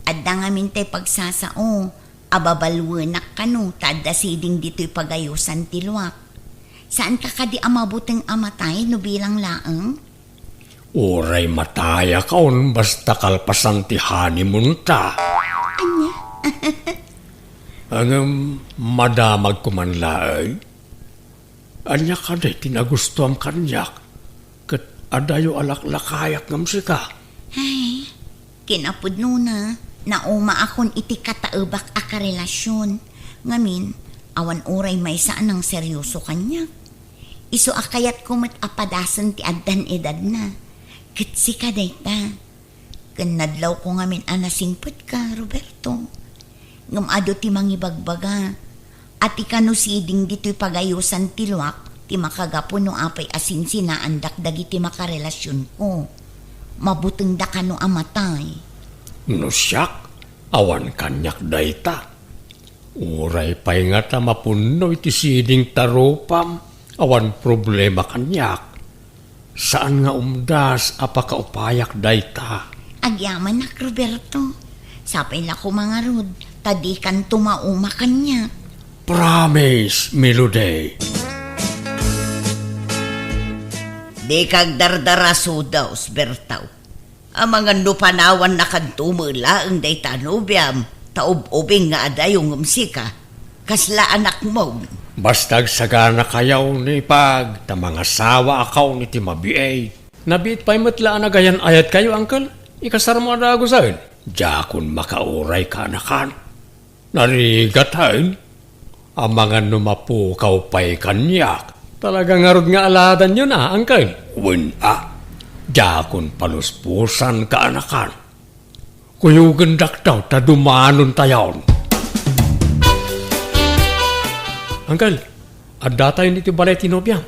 Adda nga mintay pagsasao, ababalwenak ka no, tada siding dito'y pagayusan tiluak. Saan ka kadi amabuteng amatay no bilang laeng? Uray mataya kaon basta kalpasan ti honeymoon ta. Anya? Ang madamag kumanlaay. Anya ka de tinagustuam kanyak. Kat adayo alaklakayak ngam sika. Ay, kinapod na. Nauma akon iti kataebak a karelasyon. Ngamin, awan uray may saan ang seryoso kanya. Iso akayat ko mat apadasan ti addan edad na. Kitsi ka dayta. Kanadlaw ko ngamin anasingpot ka, Roberto. Ngamado ti mangibagbaga. At ikano siding dito'y pagayusan tiluak, ti makagapo no apay asin sinaandak dagiti makarelasyon ko. Mabuteng da ka no amatay. No siyak, awan kanyak dayta. Uray pa'y nga ta mapuno iti siding tarupam, awan problema kanyak. Saan nga umdas apakaupayak dayta? Agyaman nak, Roberto. Sapay la ko mga rod, tadi kan tumauma kanya. Promise, Melody. Di kag dardaraso daw, Sbertaw. Ang mga nupanawan na kantumula ang day tanubyam, taub-ubing nga adayong umsika. Kasla anak mo. Bastag sagana kayaw ni pag, ta mga sawa akaw ni timabiay. Nabit pa'y matlaan na gayan ayat kayo, Uncle. Ikasar mo na ako sa'yo. Jakon makauray ka anakan. Narigatahin. Ang mga numapukaw pa'y kanyak. Talagang arod nga aladan yun Uncle. Jakon paluspusan ka anakan. Kuyugan daktaw ta dumanon tayon. Uncle, At datay nito balay tinobya.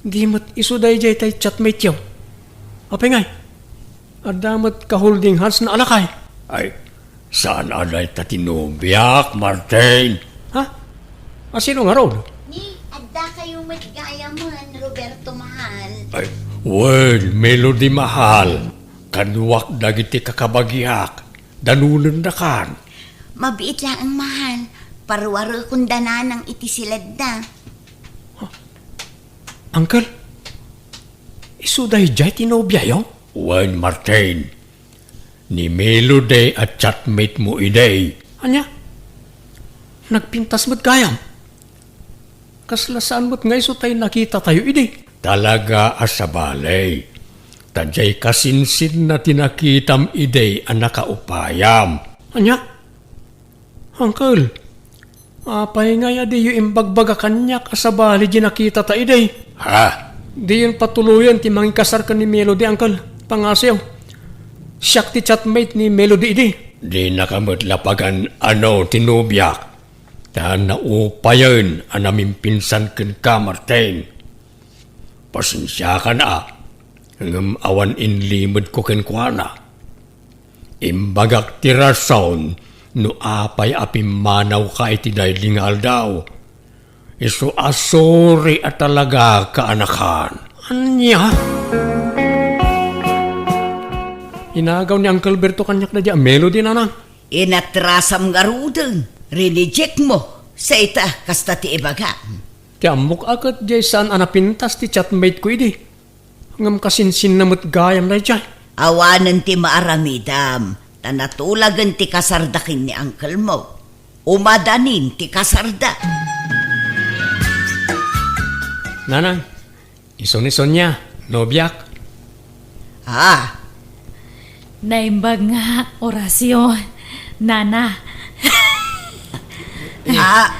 Di mat iso day jay tay chatmate yaw. Apay ngay. At damat ka holding hands na alakay. Ay, saan aday ta tinubyak, Martin? Ha? Asino nga ron? Ni, adda kayo matgayaman, Roberto Mahal. Ay, well, melody mahal. Kanwak dagiti kakabagyak. Danunan na kan. Mabiit lang ang mahal. Parwaro kundana ng iti silad na. Uncle, iso day jay tinobya yaw? Well, Martin, ni Melody at chatmate mo iday. Anya? Nagpintas mo't gayam. Kaslasaan mo't ngay so tayo nakita tayo idi. Talaga asabalay. Tadjay kasinsin na tinakitam iday ang nakaupayam. Anya? Uncle, apay nga ya di yung imbagbaga kanya kasabali di nakita ta iday. Ha? Di yun patuluyan ti mangikasar ka ni Melody, Uncle. Pangasayaw. Siyak ti chatmate ni Melody idi. Di nakamutlapagan ano tinubyak. Ta naupayan ang naming pinsan ken ka, Martin. Pasensya ka na. Ngam awan inlimod ko ken kuana. Imbagak ti rason no apay apim manaw ka iti daylingal daw. Iso asori at talaga kaanakan. Anya? Inagaw ni Uncle Berto kanyak na di Melody na nang. Inatrasam nga rudeng. Rineject mo sa ita kasta ti ibaga. Ti amok akat jay saan anapintas ti chatmate ko idi. Ngam kasinsin na mo't gayam na jay. Awanan ti maaramidam. Tanatulagan ti kasardakin ni Uncle mo. Umadanin ti kasarda. Nanang, ison-ison niya, nobyak. Ah, Naimbag nga, orasyon. Nana,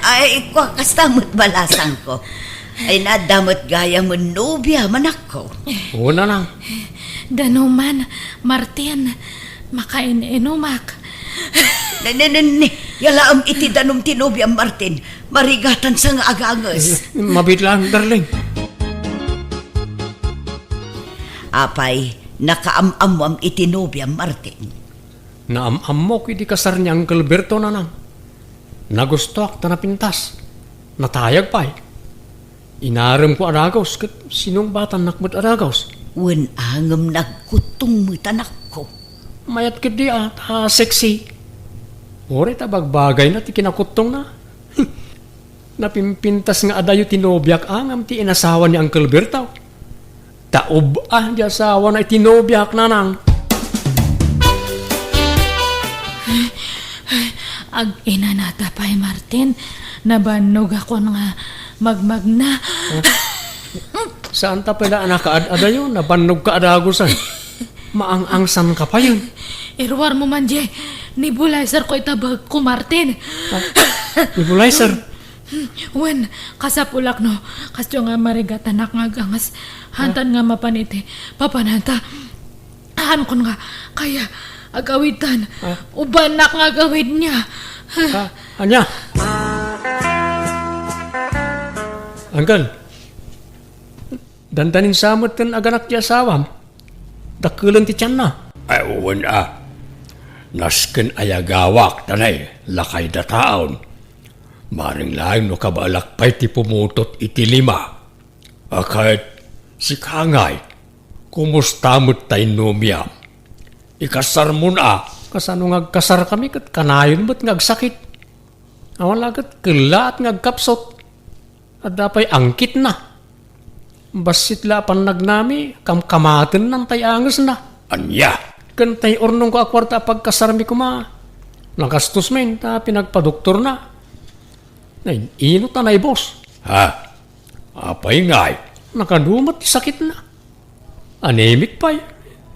ay, ko, kastamot balasan ko. Ay, nadamot gaya mo nobya, manak ko. Oo, nanang. danuman, Martin, makain-inumak. Nananani, yalaam iti danom tinobya, Martin. Marigatan sa nga agangas. Mabit lang, darling. Apay, nakaamamam iti nobya, Martin. Naamam mo ko iti kasar ni Uncle Berto nanang. Nagustuak ta napintas. Natayag pa eh. Inaram ko aragos kat sinong batan nakmat aragos. Wen angam nagkutong mo tanak ko. Mayat ka di sexy. Ore ta bagbagay na ti kinakutong na. Napimpintas nga adayo tinobyak angam ti inasawa ni Uncle Berto. Taob di asawa na itinobyak nanang. Ag ina natapay, Martin. Nabanog ako nga magmagna. Saan ta pala nakaad-ada yun? Nabanog ka adagosan. Maang-angsan ka pa yun. Irwar mo man, Jay. Nebulizer ko itabag ko, Martin. Nebulizer. Wen, kasapulak no. Kasyo nga marigatanak nga gangas. Hantan nga mapaniti. Papananta. Ahan ko nga. Kaya, agawitan. Ubanak nga agawid niya. Anya? Anggal. Dandanin samot kan aganak ti asawam. Dakulan ti tiyan na. Ay, uwan Nasken ayagawak, tanay, lakay da taon. Maring laing no kabalak pa'y ti pumutot iti lima. Akit, si Kangay, kumusta mo't tayo numiyam? Ikasar mo na. Kasano ngagkasar kami kat kanayon mo't ngagsakit. Awan lagat kila at ngagkapsot. At dapay angkit na. Basit lapan nagnami, kamkamatin ng tayangas na. Anya? Kantay ornong ko akwarta pagkasarmi ko ma. Nakastos men, ta pinagpadoktor na. Nay, inot na boss. Ha? Apay ngay? Nakadumat, sakit na. Anemic pa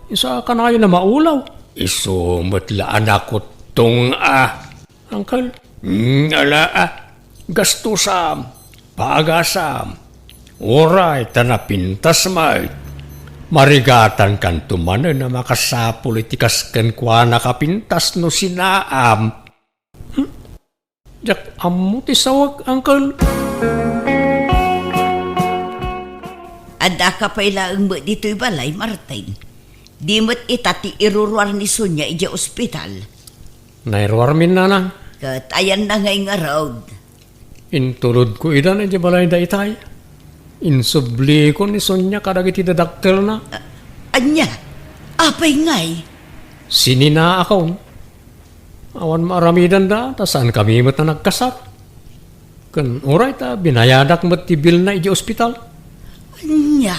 isa kanayo na maulaw. Isumot la anak ko tong Uncle, gastusam, pagasam. Oray, tanapintas may. Marigatan kan tumanan na makasapul itikas kan kwa nakapintas no sinaam. Jak amu ti sawag, Uncle. Ada ka pa ilaang mo dito'y balay, Martin. Di mo't itati iruruar ni Sonya ija ospital. Nairwarmin nanang. Kat ayan na ngay nga road. Intulod ko idan iti balay da itay. Insubli ko ni Sonya kadagiti dadaktel na. Anya, apay ngay. Sinina akon. Awan maaramidan da, tasan kami mo't na nagkasar. Kan oray ta, binayadak mo't tibil na iti ospital. Anya,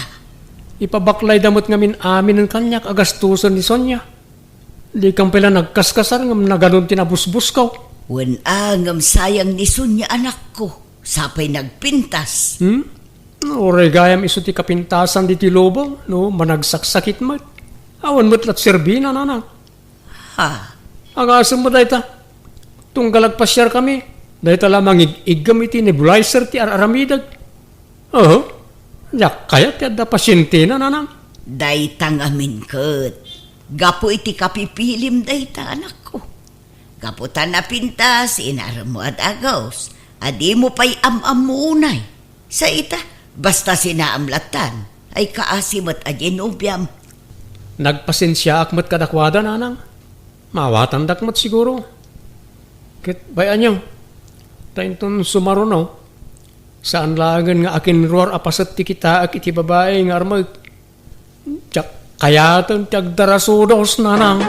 Ipabaklay damot ngamin amin ng kanyak agastusan ni Sonya. Di kang pala nagkaskasar ngam na ganun tinabusbus ka. wan angam sayang ni Sonya anak ko. Sapay nagpintas. Oray gayam iso ti kapintasan di ti lobong, no, managsaksakit mat. Awan mo't lat serbina nanang. Ha, Agasam mo dayta. Tunggalag pasyar kami. Dayta lamang igam iti nebulizer ti aramidag. Yak kaya ti adda pasyente na nanang. daytang amin kat. Gapo iti kapipilim dayta anak ko. Gapo ta napintas, inaram mo at agaws. Adi mo pa'y am-amunay. Sa ita, basta sinaamlatan, ay kaasimat a ginubyam. Nagpasensya akmat kadakwada nanang. Mawatan dakmat siguro. Kit bayan nyo. Tainton sumaruno. Saan lagan nga akin roar apasat ti kita ak iti babae nga armag. Tsak kayatan ti agdarasudos nanang.